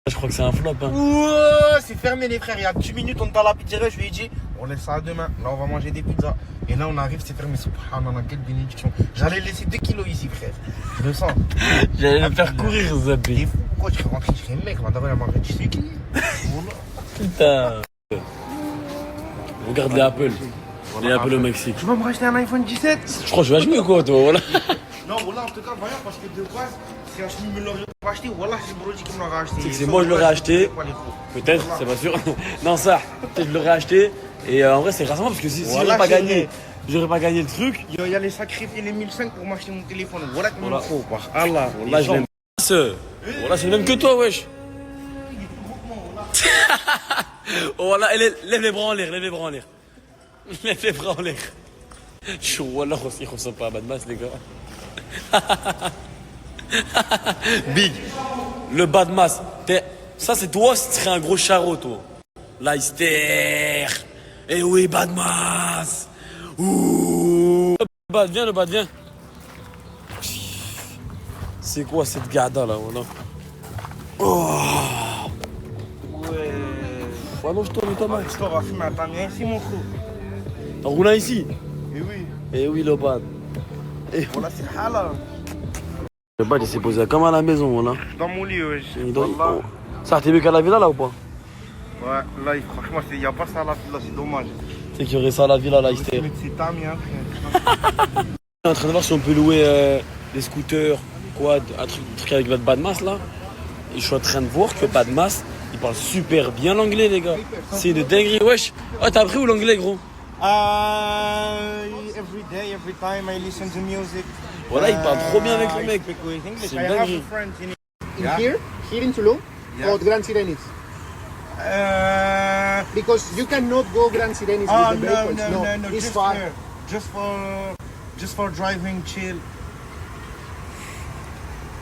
Je crois que c'est un flop. Hein. Ouais, c'est fermé les frères. Il y a 10 minutes, on est dans la pizzeria. Je lui ai dit, on laisse ça à demain. Là, on va manger des pizzas. Et là, on arrive, c'est fermé. Subhanallah, quelle bénédiction. J'allais laisser 2 kilos ici, frère. Je le sens. J'allais le faire courir, Zabi. T'es fou, quoi? Tu fais rentrer chez les mecs. On va d'abord manger du sucre. Putain. Regarde les Apple. Les Apple au Mexique. Tu vas me racheter un iPhone 17? Je crois que je vais acheter quoi, toi, voilà. Non, voilà, en tout cas, voilà, parce que de base, si Hachmi me l'aurait pas acheté, voilà, c'est Brody qui me l'aurait acheté. C'est que c'est moi, je l'aurais acheté. Peut-être, c'est pas sûr. Non, ça, peut-être je l'aurais acheté. Et en vrai, c'est grâce à moi parce que si j'aurais pas gagné, le truc. Il y a les sacrifier les 1005 pour m'acheter mon téléphone. Voilà comment il faut. Allah, là, je l'aime. Voilà, c'est le même que toi, wesh. Oh, voilà, lève les bras en l'air, lève les bras en l'air. Lève les bras en l'air. Chou, voilà, ils ressemblent pas à Badmas, les gars. Big, le Badmas. Ça, c'est toi si tu serais un gros charreau, toi. Leicester. Eh oui, Badmas. Ouh. Le Bad, viens, le Bad, viens. C'est quoi cette garda là, voilà. Oh. Ouais. Allons, je tourne, Thomas. Je t'aurai fait ma tamiya ici, mon frère. T'en roules ici? Eh oui. Eh oui, le Bad. Voilà, c'est halal. Le Bad, il s'est posé comme à la maison, voilà. Dans mon lit, ouais. Oh. Ça, t'es mieux qu'à la villa là ou pas? Ouais, là, franchement, il n'y a pas ça à la villa, c'est dommage. C'est qu'il y aurait ça à la villa, là, Leicester. C'est tamiya, frère. On est en train de voir si on peut louer des scooters, quad, un truc avec votre Badmas là. Et je suis en train de voir que Badmas, il parle super bien l'anglais, les gars. C'est une dinguerie, wesh. Oh, t'as appris où l'anglais, gros? Every day, every time I listen to music. Voilà, il parle trop bien avec le mec. C'est une dinguerie. Here in Toulon or Grand Sirenis? Because you cannot go Grand Sirenis with the vehicles. No, it's far. Just for driving, chill.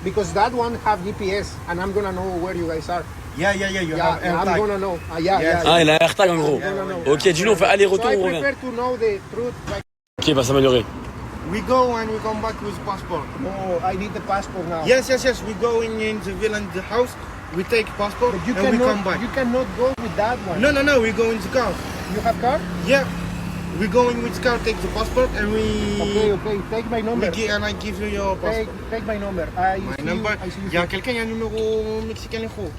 Because that one have GPS and I'm gonna know where you guys are. Yeah, you have AirTag. I'm gonna know. Ah, il a un AirTag en gros. Ok, dis-nous, on fait aller-retour, So on I revient. prefer to know the truth. Ok, il va s'améliorer. We go and we come back with passport. Oh, I need the passport now. Yes. We go in the villa in the house. We take passport But you and we cannot, come back. You cannot go with that one. No. We go in the car. You have car? Yeah. We go in with the car, take the passport, and we. Okay. Take my number. And I give you your passport. Take my number. I My see number. You, I see you. Il y a quelqu'un, il y a un numéro mexicain, les gros.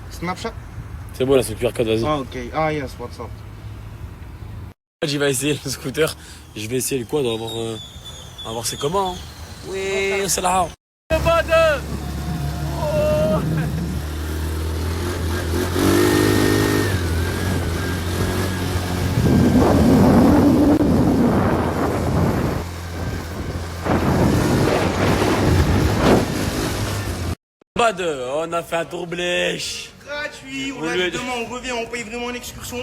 Snapchat. C'est bon là, c'est le QR code, vas-y. Ah, ok. Ah, yes, what's up? J'y vais essayer le scooter. Je vais essayer le quad, on va voir c'est comment. Hein. Oui, c'est là. Le Bad. Oh. Bad, on a fait un tour blèche. Gratuit, on a demain, on revient, on paye vraiment une excursion.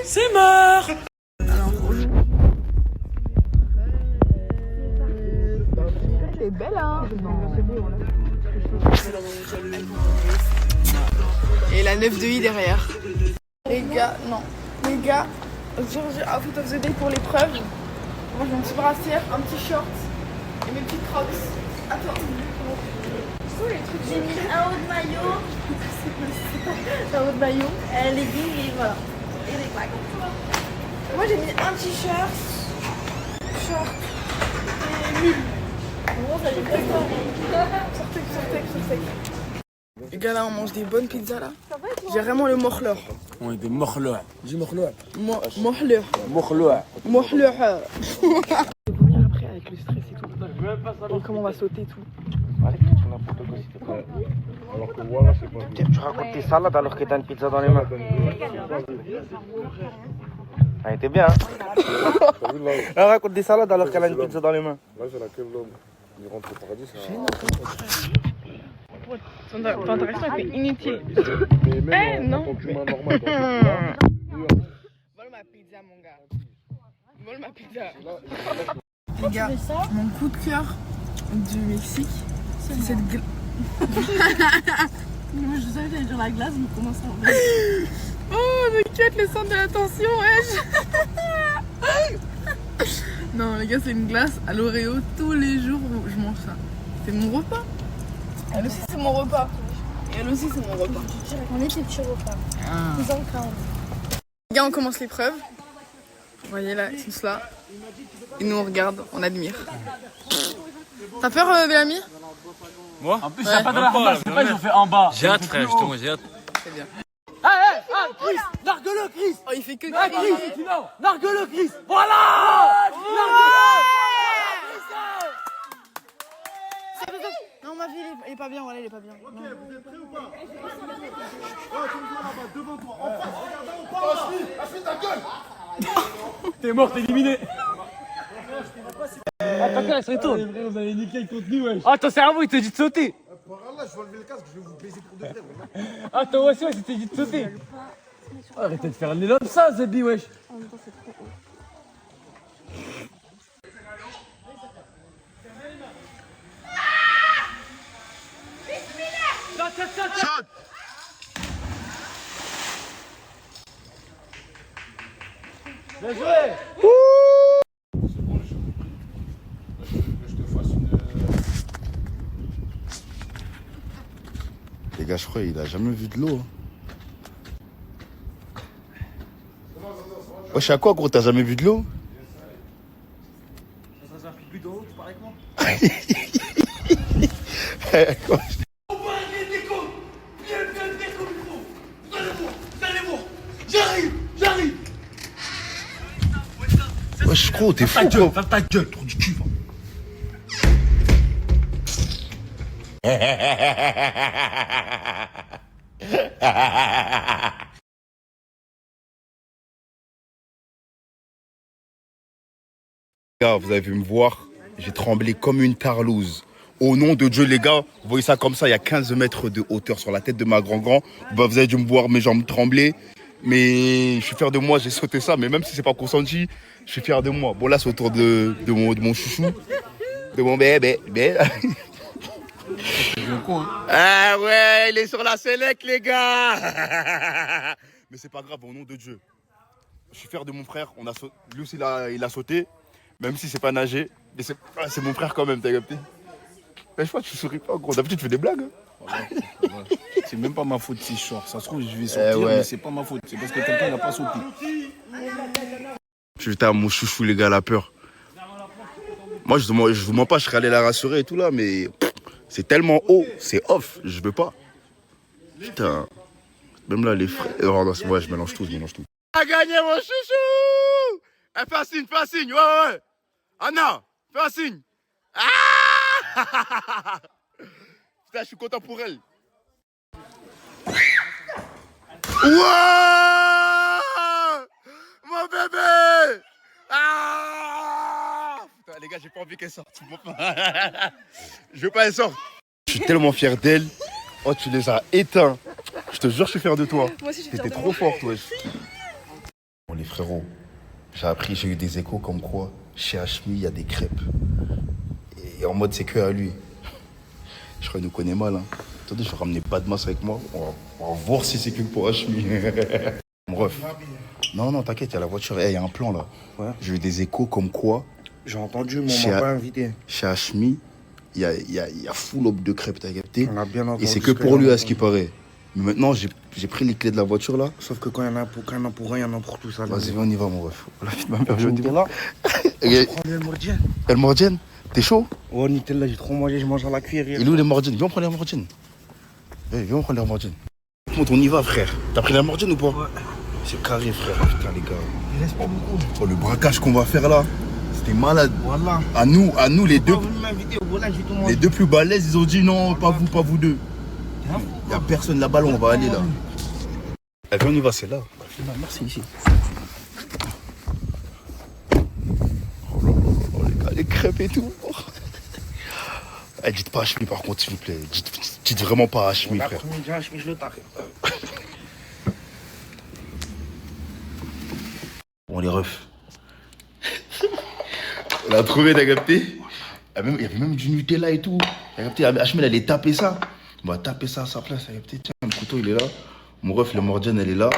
C'est mort. T'es belle, hein? Et la 9 de I derrière. Les gars, non. Les gars, aujourd'hui, outfit of the day pour l'épreuve. Moi, j'ai un petit brassière, un petit short et mes petites crocs. Attends. les trucs. J'ai mis un haut de maillot, un haut de maillot, un legging et voilà. Et des claques. Moi j'ai mis un t-shirt, short et nul. Bon, ça j'ai pas sortez. Les gars, là, on mange des bonnes pizzas là. J'ai vraiment le morleur. On est des morleurs. Dis morleurs. Morleur. Morleurs. Morleur. Je vais vomir après avec le stress et tout. Et comment on va sauter et tout. Alors que voilà, c'est pas bien. Tu racontes tes salades alors que t'as une pizza dans les mains. Elle était bien, hein. Elle raconte des salades alors qu'elle a une pizza dans les mains. Là, c'est laquelle l'homme. Il rentre au paradis, ça. Ton interaction était inutile. Mais même non. en tant qu'humain normal. Vole ma pizza, mon gars. Vole ma pizza. Les gars, mon coup de cœur du Mexique, c'est cette glace. Moi, je savais que j'allais dire la glace, mais comment ça va? Oh, mais quête le centre de l'attention, wesh. Non, les gars, c'est une glace à l'Oreo. Tous les jours, je mange ça. C'est mon repas. Elle aussi, c'est mon repas. Et elle aussi, c'est mon repas. On est des petits repas. Ils ont quand même. Les gars, on commence l'épreuve. Vous voyez là, ils sont tous là. Ils nous regardent, on admire. T'as peur, Bellamy? Moi? En plus, il n'y a pas de la ramasse, c'est pas ils ont fait en bas. J'ai hâte, frère, justement, j'ai hâte. C'est bien. Chris, nargue-le, Chris. Oh, il fait que Ah, Chris, nargue-le, Chris. Voilà. Non, ma fille, il est pas bien, voilà, il est pas bien. Ok, vous êtes prêts ou pas? Tu me vois là-bas, devant toi, en face, regardant ou pas? Asmi, ta gueule. T'es mort, t'es éliminé. Attends, elle se retourne. Vous avez niqué le contenu, wesh. Ah, ton cerveau, il te dit de sauter. Par là, je vais enlever le casque, je vais vous baiser pour de vrai. Ah, toi aussi, ouais, c'était dit de sauter. Arrêtez de faire un élan de ça, Zebi, wesh. En même temps, c'est trop haut. Saute. Bien joué. Les gars, je crois qu'il a jamais vu de l'eau. Wesh, à quoi, gros, t'as jamais vu de l'eau? Ça fait plus d'eau, tu parles avec moi? Quoi? J'arrive. Wesh, gros, t'es fou, quoi. Ferme ta gueule, trop du cul, va. Gars, vous avez vu me voir, j'ai tremblé comme une tarlouse. Au nom de Dieu, les gars, vous voyez ça comme ça, il y a 15 mètres de hauteur sur la tête de ma grand-grand. Bah, vous avez dû me voir mes jambes trembler. Mais je suis fier de moi, j'ai sauté ça. Mais même si c'est pas consenti, je suis fier de moi. Bon, là, c'est autour de mon chouchou, de mon bébé. Ah ouais, il est sur la sellec, les gars. Mais c'est pas grave, au nom de Dieu. Je suis fier de mon frère. Lui aussi, il a sauté. Même si c'est pas nager. Mais c'est mon frère quand même, t'as capté? Mais je crois que tu souris pas, gros. D'habitude, tu fais des blagues. C'est même pas ma faute si je sors. Ça se trouve, je vais sortir, mais c'est pas ma faute. C'est parce que quelqu'un n'a pas sauté. Je à mon chouchou, les gars, la peur. Moi, je vous mens pas, je serais allé la rassurer et tout là, mais c'est tellement haut, c'est off, je veux pas. Putain. Même là, les frères. Oh, non, ouais, je mélange tout. A gagné mon chouchou! Eh, fais un signe, ouais. Anna, fais un signe. Ah! Putain, je suis content pour elle. Wow! Mon bébé! Ah! Putain, les gars, j'ai pas envie qu'elle sorte. Je veux pas qu'elle sorte. Je suis tellement fier d'elle. Oh, tu les as éteints. Je te jure, je suis fier de toi. Moi aussi, je suis T'étais fière de trop moi. forte, wesh. Bon, les frérots, j'ai eu des échos comme quoi, chez Hachmi, il y a des crêpes. Et en mode, c'est que à lui. Je crois qu'il nous connaît mal. Hein. Attendez, je vais ramener pas de masse avec moi. On va voir si c'est que pour Hachmi. Bref. Non, t'inquiète, il y a la voiture. Il y a un plan là. Ouais. J'ai eu des échos comme quoi. J'ai entendu, mais on m'a pas invité. Chez Hachmi, il y a full op de crêpes, t'as capté? On a bien entendu. Et c'est que pour lui, à ce qui paraît. Mais maintenant, j'ai pris les clés de la voiture là. Sauf que quand il y en a pour un, il y en a pour tout ça. Vas-y, on y va, mon ref. La vie de ma mère, je dis là. El Mordienne, t'es chaud? Oh, Nutella, j'ai trop mangé, je mange à la cuillère. Il est où les Mordiennes? Viens, on prend les Mordiennes. Viens, on prend les Mordiennes. On y va, frère. T'as pris la Mordienne ou pas? Ouais. C'est carré, frère. Putain, les gars. Il reste pas beaucoup. Oh, le braquage qu'on va faire là, c'était malade. Voilà. À nous, les deux. Les deux plus balèzes, ils ont dit non, pas vous deux. Il n'y a personne là-bas, on va aller là. Viens, on y va, c'est là. Merci, ici. Oh là là, les gars, les crêpes et tout. Dites pas Hachmi par contre, s'il vous plaît. Dites vraiment pas Hachmi, frère. L'après-midi, Hachmi, je le tape. Bon, les refs. On a trouvé, t'as capté? Il y avait même du Nutella et tout. T'as capté? Hachmi, elle allait taper ça. On va taper ça à sa place, t'as capté? Tiens, le couteau, il est là. Mon ref, la Mordienne, elle est là.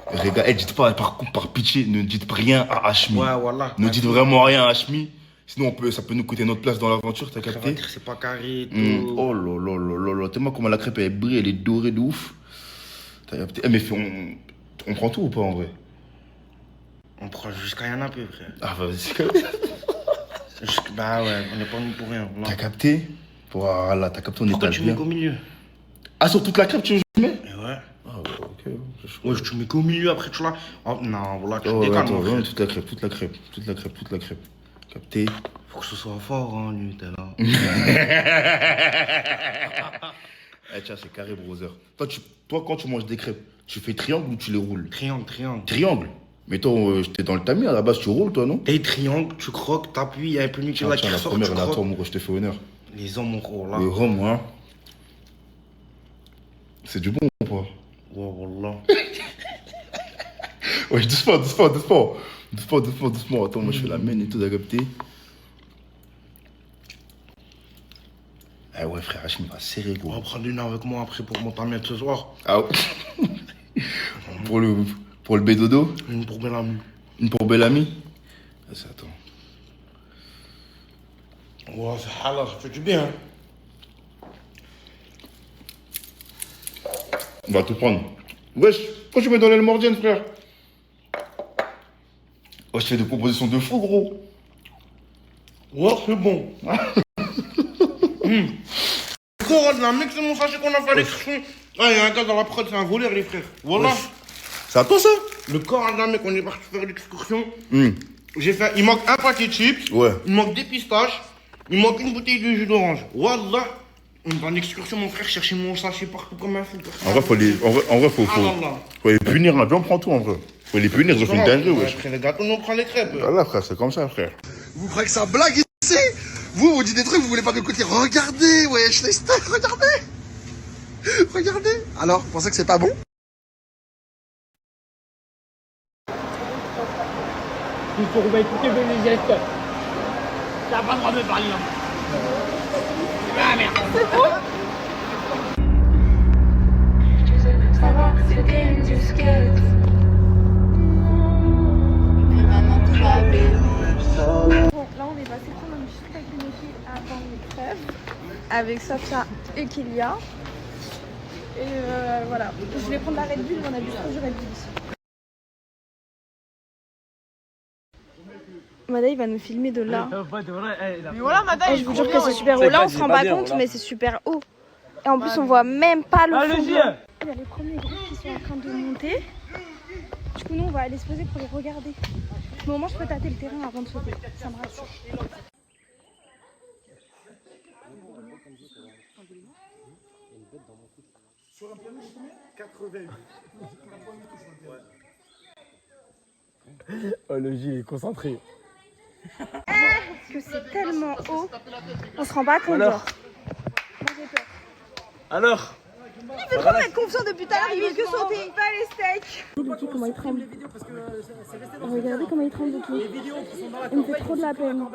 Regarde, dites pas, par pitié, ne dites rien à Hachmi. Ouais, voilà. Ne dites vraiment rien à Hachmi. Sinon, ça peut nous coûter notre place dans l'aventure, t'as capté? C'est pas carré et tout. Oh là là là là là. Tellement comment la crêpe, elle brille, elle est dorée de ouf. T'as capté? Mais on prend tout ou pas en vrai? On prend jusqu'à rien un peu, frère. Ah, vas-y. Bah ouais, on n'est pas venu pour rien. T'as capté? Voilà, t'as capté, on est Pourquoi tu mets qu'au milieu? Ah, sur toute la crêpe, tu mets? Ouais. Ah, ouais, ok. Ouais, tu mets qu'au milieu, après tu l'as. Oh, non, voilà, tu décales. Attends, vraiment, toute la crêpe. Capté? Faut que ce soit fort, hein, Nutella. Tiens, c'est carré, brother. Toi, quand tu manges des crêpes, tu fais triangle ou tu les roules? Triangle. Triangle? Mais toi, t'es dans le tamis, à la base, tu roules, toi, non? Et triangle, tu croques, t'appuies, il y a un peu de Nutella qui la ressort, première, tu là, croques. toi, mon gros, je te fais honneur. Les hommes, mon gros, là. Le rhum, hein. C'est du bon ou pas? Ouais, voilà. Ouais, doucement. Attends, moi, je fais la mienne et tout, t'as capté? Ah ouais, frère, Hachmi va serrer, gros. On va prendre une avec moi après pour m'entamer ce soir. Ah ouais. Pour le bédodo? Une pour Bellamy. Une pour Bellamy? Vas-y, attends. Ouais, c'est halal, ça fait du bien. On va tout prendre. Wesh, pourquoi tu me donnes le Mordienne, frère? Oh, je fais des propositions de fou, gros. Ouais, c'est bon. Corps, là, mec, c'est mon sachet qu'on a fait l'excursion. Ah, il y a un gars dans la prod, c'est un voleur, les frères. Voilà. Wesh. C'est à toi, ça? Le corps, là, mec, on est parti faire l'excursion. Il manque un paquet de chips. Ouais. Il manque des pistaches. Il manque une bouteille de jus d'orange. Wallah. On est en excursion, mon frère, chercher mon sachet partout comme un fou. En vrai, faut les punir, là. Viens, on prend tout, en vrai. Faut les punir, ils ont fait une dinguerie, wesh. Après les gâteaux, on prend les crêpes. Voilà, frère, c'est comme ça, frère. Vous croyez que ça blague ici? Vous dites des trucs, vous voulez pas m'écouter. Regardez, wesh, les stars, regardez. Regardez. Alors, vous pensez que c'est pas bon? Il faut écouter les gestes. T'as pas le droit de parler. Ah merde. C'est bon? Bon, là on est passé prendre un petit truc avec une fille avant les crèves, avec Safia et Kélia. Et voilà, je vais prendre la Red Bull, on a bu trop du Red Bull ici. Mada il va nous filmer de là. Mais voilà, Mada, Je vous jure que c'est super haut. Là on se rend pas compte, mais c'est super haut. Et en plus on voit même pas le fond. Il y a les premiers groupes qui sont en train de monter. Du coup nous on va aller se poser pour les regarder. Mais au moins je peux tâter le terrain avant de sauter. Ça me rassure. Sur un piano, 88. Oh, le Gilles est concentré. Que c'est tellement haut. On se rend pas compte. Alors genre. Moi j'ai peur. Alors Il veut trop mettre confiance depuis tout à l'heure, il veut que sauter. Pas les steaks. Regardez comment il tremble. Regardez comment il tremble de tout. Il me fait trop de la peine.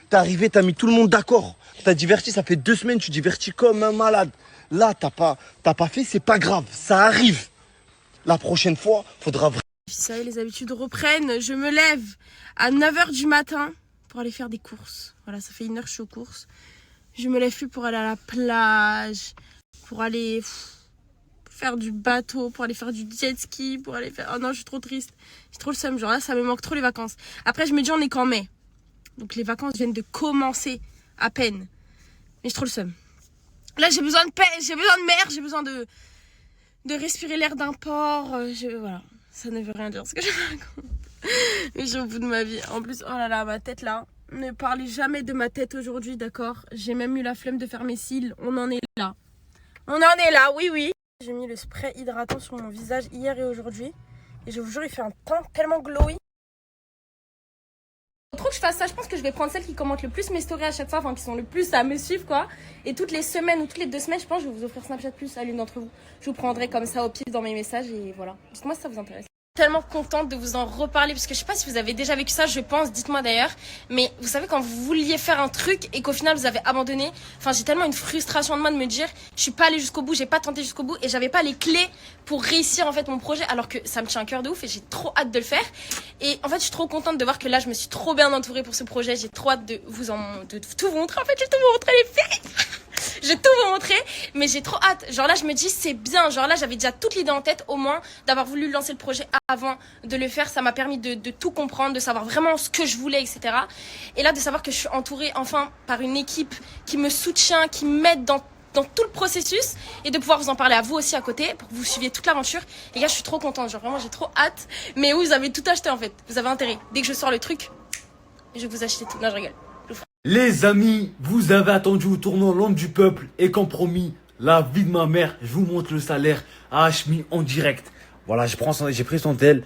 T'es arrivé, t'as mis tout le monde d'accord. T'as diverti, ça fait 2 semaines, tu divertis comme un malade. Là, t'as pas fait, c'est pas grave, ça arrive. La prochaine fois, faudra vraiment. Ça y est, les habitudes reprennent. Je me lève à 9h du matin pour aller faire des courses. Voilà, ça fait 1 heure que je suis aux courses. Je me lève plus pour aller à la plage, pour aller faire du bateau, pour aller faire du jet ski, pour aller faire... Oh non, je suis trop triste. J'ai trop le seum, genre là, ça me manque trop les vacances. Après, je me dis, on est qu'en mai. Donc les vacances viennent de commencer à peine. Mais j'ai trop le seum. Là, j'ai besoin de paix, j'ai besoin de mer, j'ai besoin de respirer l'air d'un port. Voilà, ça ne veut rien dire ce que je raconte. Mais je suis au bout de ma vie. En plus, oh là là, ma tête là. Ne parlez jamais de ma tête aujourd'hui, d'accord? J'ai même eu la flemme de faire mes cils. On en est là. On en est là, oui, oui. J'ai mis le spray hydratant sur mon visage hier et aujourd'hui. Et je vous jure, il fait un teint tellement glowy. Trop que je fasse ça, je pense que je vais prendre celles qui commentent le plus mes stories à chaque fois, enfin qui sont le plus à me suivre quoi. Et toutes les semaines ou toutes les 2 semaines, je pense que je vais vous offrir Snapchat Plus à l'une d'entre vous. Je vous prendrai comme ça au pied dans mes messages et voilà. Dites-moi si ça vous intéresse. Tellement contente de vous en reparler parce que je sais pas si vous avez déjà vécu ça, je pense, dites-moi d'ailleurs, mais vous savez quand vous vouliez faire un truc et qu'au final vous avez abandonné, enfin j'ai tellement une frustration de moi de me dire je suis pas allée jusqu'au bout, j'ai pas tenté jusqu'au bout et j'avais pas les clés pour réussir en fait mon projet alors que ça me tient à cœur de ouf et j'ai trop hâte de le faire et en fait je suis trop contente de voir que là je me suis trop bien entourée pour ce projet, j'ai trop hâte de tout vous montrer, en fait j'ai tout vous montrer les filles. Je vais tout vous montrer, mais j'ai trop hâte. Genre là, je me dis, c'est bien. Genre là, j'avais déjà toute l'idée en tête, au moins, d'avoir voulu lancer le projet avant de le faire. Ça m'a permis de tout comprendre, de savoir vraiment ce que je voulais, etc. Et là, de savoir que je suis entourée, enfin, par une équipe qui me soutient, qui m'aide dans tout le processus et de pouvoir vous en parler à vous aussi à côté pour que vous suiviez toute l'aventure. Les gars, je suis trop contente. Genre vraiment, j'ai trop hâte. Mais oui, vous avez tout acheté en fait. Vous avez intérêt. Dès que je sors le truc, je vais vous acheter tout. Non, je rigole. Les amis, vous avez attendu au tournant l'homme du peuple et comme promis, la vie de ma mère, je vous montre le salaire à Hashmi en direct. Voilà, j'ai pris son tel.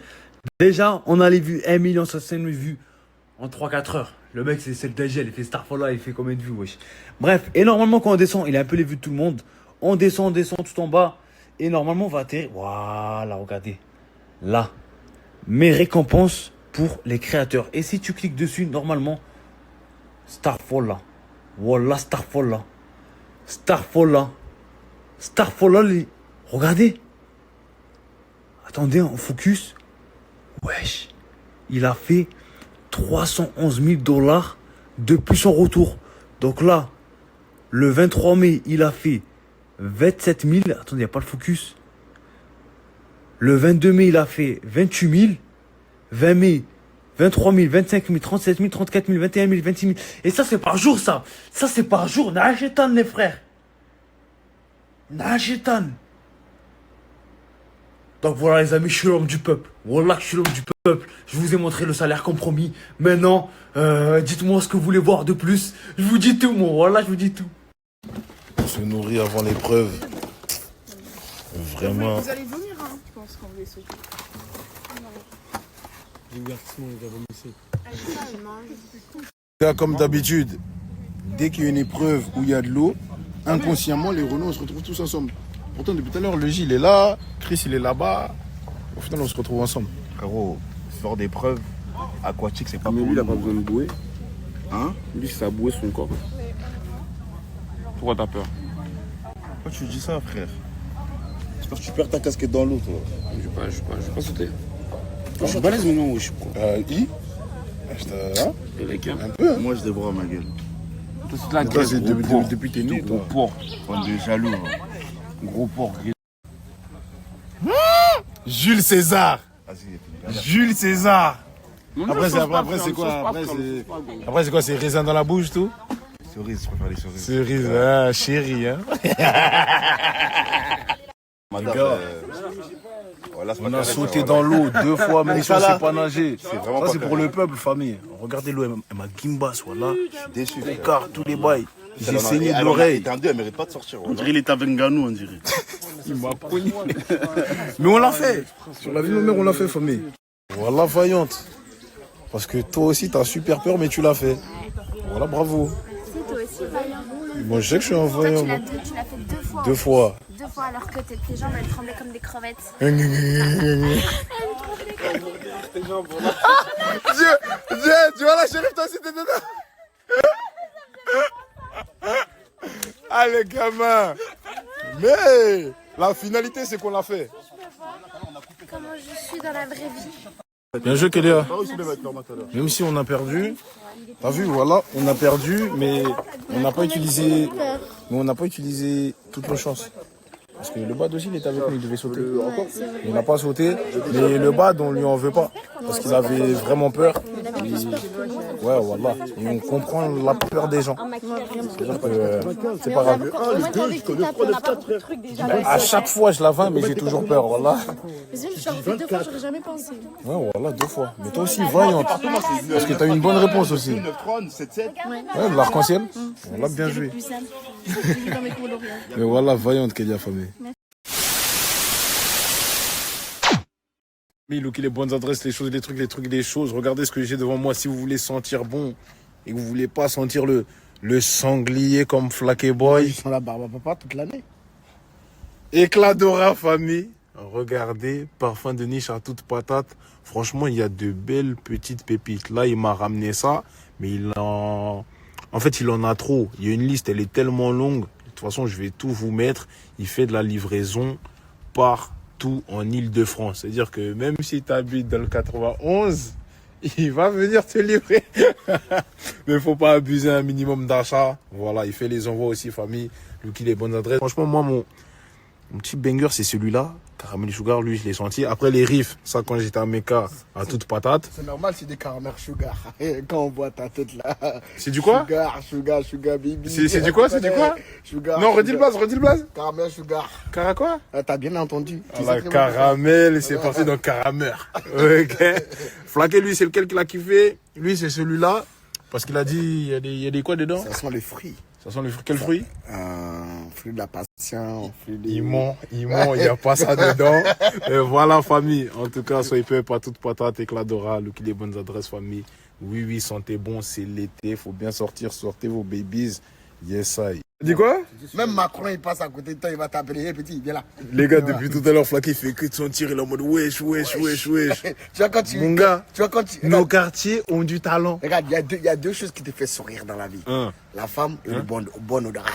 Déjà, on a les vues, 1 500 000 vues en 3-4 heures. Le mec, c'est le DGL, il fait Starfall, il fait combien de vues, wesh. Bref, et normalement, quand on descend, il a un peu les vues de tout le monde. On descend tout en bas. Et normalement, on va atterrir. Voilà, regardez. Là, mes récompenses pour les créateurs. Et si tu cliques dessus, normalement, Starfall là. Voilà, Starfall là. Starfall là. Starfall là, les... Regardez. Attendez, en focus. Wesh. Il a fait 311 000 $ depuis son retour. Donc là, le 23 mai, il a fait 27 000. Attendez, il n'y a pas le focus. Le 22 mai, il a fait 28 000. 20 mai, 23 000, 25 000, 37 000, 34 000, 21 000, 26 000. Et ça, c'est par jour, ça. Ça, c'est par jour. Najetan, les frères. Najetan. Donc voilà, les amis, je suis l'homme du peuple. Voilà, je suis l'homme du peuple. Je vous ai montré le salaire compromis. Maintenant, dites-moi ce que vous voulez voir de plus. Je vous dis tout, moi. Voilà, je vous dis tout. Se nourrir avant l'épreuve. Vraiment. Vous allez vomir, hein, je pense, quand vous allez sauter. Divertissement, il va vomir. Comme d'habitude, dès qu'il y a une épreuve où il y a de l'eau, inconsciemment, les Renault, on se retrouve tous ensemble. Pourtant, depuis tout à l'heure, le Gilles est là, Chris, il est là-bas. Au final, on se retrouve ensemble. Frérot, ce genre d'épreuve aquatique, c'est pas Mais pour lui, il a nous. pas besoin de bouer. Hein? Lui, ça a boué son corps. Pourquoi t'as peur? Pourquoi tu dis ça, frère? C'est parce que tu perds ta casquette dans l'eau, toi. Je vais pas sauter. Je suis balèze maintenant, wesh. Hein? Un peu, hein? Moi, je débrouille ma gueule. C'est la Toi, gueule, c'est gros porc. depuis tes nez, Gros toi. porc. On est jaloux. Hein. Gros porc. Jules César. Jules César. Non, Après, sauce pas, c'est frère, quoi? sauce pas, Après, frère, c'est sauce pas, gros. après, c'est quoi? C'est raisin dans la bouche, tout? Cerise, je préfère les cerises. Cerise, ah, chérie, hein. Madame, voilà, On a sauté dans l'eau 2 fois, même si on ne sait pas nager. C'est vraiment Ça, pas c'est pour le peuple, famille. Regardez l'eau, elle m'a gimbasse, voilà. Je suis déçu. Les cartes, tous les bails. Ça J'ai donne- saigné de alors, l'oreille. T'es un deux, elle mérite pas de sortir. On dirait il est avec Nganou, on dirait. Il m'a pogné. Mais on l'a fait. Sur la vie de ma mère, on l'a fait, famille. Voilà, vaillante. Parce que toi aussi, t'as super peur, mais tu l'as fait. Voilà, bravo. Si, toi aussi, vaillant. Moi, je sais que je suis un vaillant. moi. Tu l'as fait 2 fois. 2 fois. 2 fois alors que tes jambes, elles tremblaient comme des crevettes. Dieu, tu vois la shérif, toi aussi, t'es dedans. Allez, gamin. Mais la finalité, c'est qu'on l'a fait. Comment je suis dans la vraie vie. Bien joué, Kélia. T'as réussi les mecs, Norma, tout à l'heure. Même si on a perdu, t'as vu, voilà, on a perdu, mais on n'a pas utilisé toutes nos chances. Parce que le bad aussi, il était avec nous, il devait sauter. Il n'a pas sauté, mais le bad, on lui en veut pas. Parce qu'il avait vraiment peur. Et... Ouais, voilà. Et on comprend la peur des gens. C'est pas grave. À chaque fois, je la vins, mais j'ai toujours peur, voilà. Mais si je l'ai refait 2 fois, j'aurais jamais pensé. Ouais, voilà, 2 fois. Mais toi aussi, vaillante. Parce que t'as eu une bonne réponse aussi. Ouais, de l'arc-en-ciel. On l'a bien joué. Mais voilà, vaillante, Kélia Famé. Look, les bonnes adresses, les choses, les trucs, les choses. Regardez ce que j'ai devant moi. Si vous voulez sentir bon et que vous voulez pas sentir le sanglier comme Flaky Boy. Ils sont la barbe à papa toute l'année. Éclat d'Ora, famille. Regardez, parfum de niche à toute patate. Franchement, il y a de belles petites pépites. Là, il m'a ramené ça, mais en fait, il en a trop. Il y a une liste, elle est tellement longue. De toute façon, je vais tout vous mettre. Il fait de la livraison partout en Ile-de-France. C'est-à-dire que même si tu habites dans le 91, il va venir te livrer. Mais il faut pas abuser un minimum d'achat. Voilà, il fait les envois aussi, famille. Lui, les bonnes adresses. Franchement, moi, mon petit banger, c'est celui-là. Caramel sugar, lui, je l'ai senti. Après, les riffs, ça, quand j'étais à Mecca, à toute patate. C'est normal, c'est des caramels sugar. Quand on voit ta tête là. C'est du quoi? Sugar, baby. C'est du quoi? C'est du quoi? Sugar. Non, redis le blaze. Caramel sugar. Cara quoi? T'as bien entendu. La caramel, c'est parti dans caramel. Ok. Flaky, lui, c'est lequel qu'il a kiffé? Lui, c'est celui-là. Parce qu'il a dit, il y a des quoi dedans? Ça sent les fruits. Ça sent les fruits. Quel fruit? Fruit de la patience. Il ment, il n'y a pas ça dedans. Voilà, famille. En tout cas, soyez pas toute patate, éclat d'Ora, look les bonnes adresses, famille. Oui, sentez bon, c'est l'été, faut bien sortir, sortez vos babies. Yes, I. Dis quoi? Même Macron, il passe à côté de toi, il va t'appeler, petit, viens là. Les gars, depuis tout à l'heure, Flaky fait que de sentir, il est en mode wesh. Tu vois, quand tu... Mon gars, tu vois, quand tu... nos quartiers ont du talent. Regarde, il y a deux choses qui te font sourire dans la vie. La femme et le bon odorat.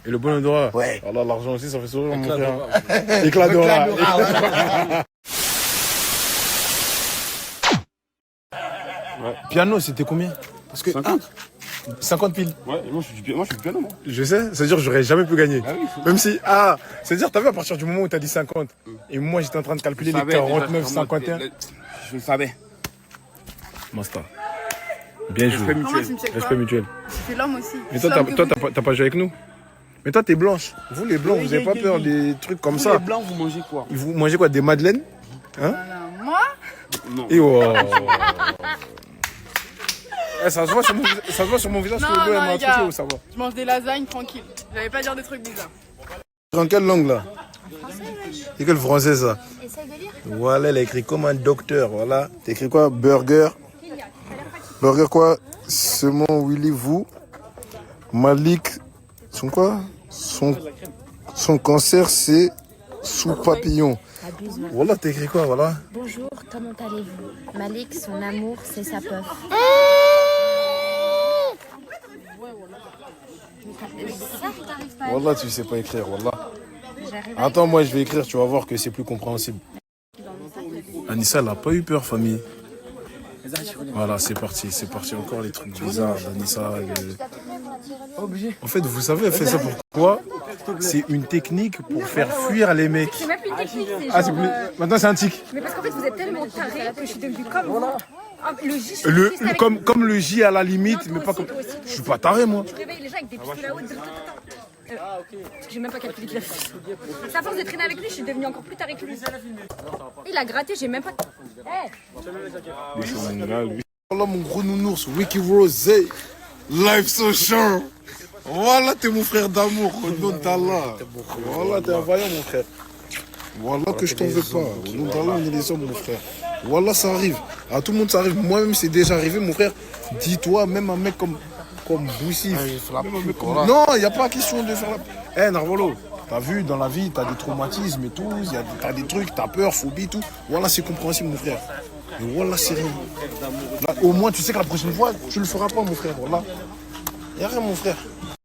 Et le bon odorat? Ouais. Alors l'argent aussi, ça fait sourire, mon frère. Éclat d'Ora. Piano, c'était combien? Parce que 50. 50 piles. Ouais, moi je suis du piano, moi. Je sais, c'est-à-dire que j'aurais jamais pu gagner. Ah oui, même si, c'est-à-dire, t'as vu à partir du moment où t'as dit 50, et moi j'étais en train de calculer les 49, 51. Je le savais. Master. Bien joué. Respect mutuel. C'est l'homme aussi. Mais toi, t'as pas joué avec nous? Mais toi, t'es blanche. Vous, les blancs, vous avez pas peur des trucs comme ça? Les blancs, vous mangez quoi? Vous mangez quoi? Des madeleines? Hein? Moi? Non. Et oh. Ça se voit sur mon visage que le bleu m'a truqué ou ça va? Je mange des lasagnes tranquille. J'allais pas dire des trucs bizarres. En quelle langue là? C'est quel français ça? Essaye de lire. Voilà, elle a écrit comme un docteur. Voilà. T'as écrit quoi? Burger. Burger quoi? Semon Willy vous. Malik. Son quoi? Son cancer c'est sous papillon. Voilà, t'as écrit quoi? Voilà. Bonjour, comment allez-vous? Malik, son amour, c'est sa peur. Voilà, tu sais pas écrire, voilà. Attends, moi je vais écrire, tu vas voir que c'est plus compréhensible. Anissa, elle a pas eu peur, famille. Voilà, c'est parti, encore les trucs bizarres d'Anissa. En fait, vous savez, elle fait ça pourquoi? C'est une technique pour faire fuir les mecs. C'est même plus une technique, c'est genre... Maintenant, c'est un tic. Mais parce qu'en fait, vous êtes tellement tarés que je suis devenue comme vous. Le J, comme le J à la limite, mais pas comme... Je suis pas taré, moi. Tu réveilles les gens avec des pistolets à eau, j'ai même pas calculé qu'il a fait. C'est à force de traîner avec lui, je suis devenue encore plus tarée que lui. Il a gratté, j'ai même pas... Voilà mon gros nounours, Ricky Rose, Life So Short. Voilà, t'es mon frère d'amour, au nom d'Allah. Voilà, t'es un vaillant, mon frère. Voilà que je t'en veux pas. Au nom d'Allah, on est les hommes, mon frère. Voilà, ça arrive. À tout le monde, ça arrive. Moi-même, c'est déjà arrivé, mon frère. Dis-toi, même un mec comme Boussif. Non, il n'y a pas question de faire la... Narvolo, t'as vu, dans la vie, t'as des traumatismes et tout. T'as des trucs, t'as peur, phobie, tout. Voilà, c'est compréhensible, mon frère. Et voilà, c'est rien. Là, au moins, tu sais que la prochaine fois, tu le feras pas, mon frère. Voilà. Il n'y a rien, mon frère.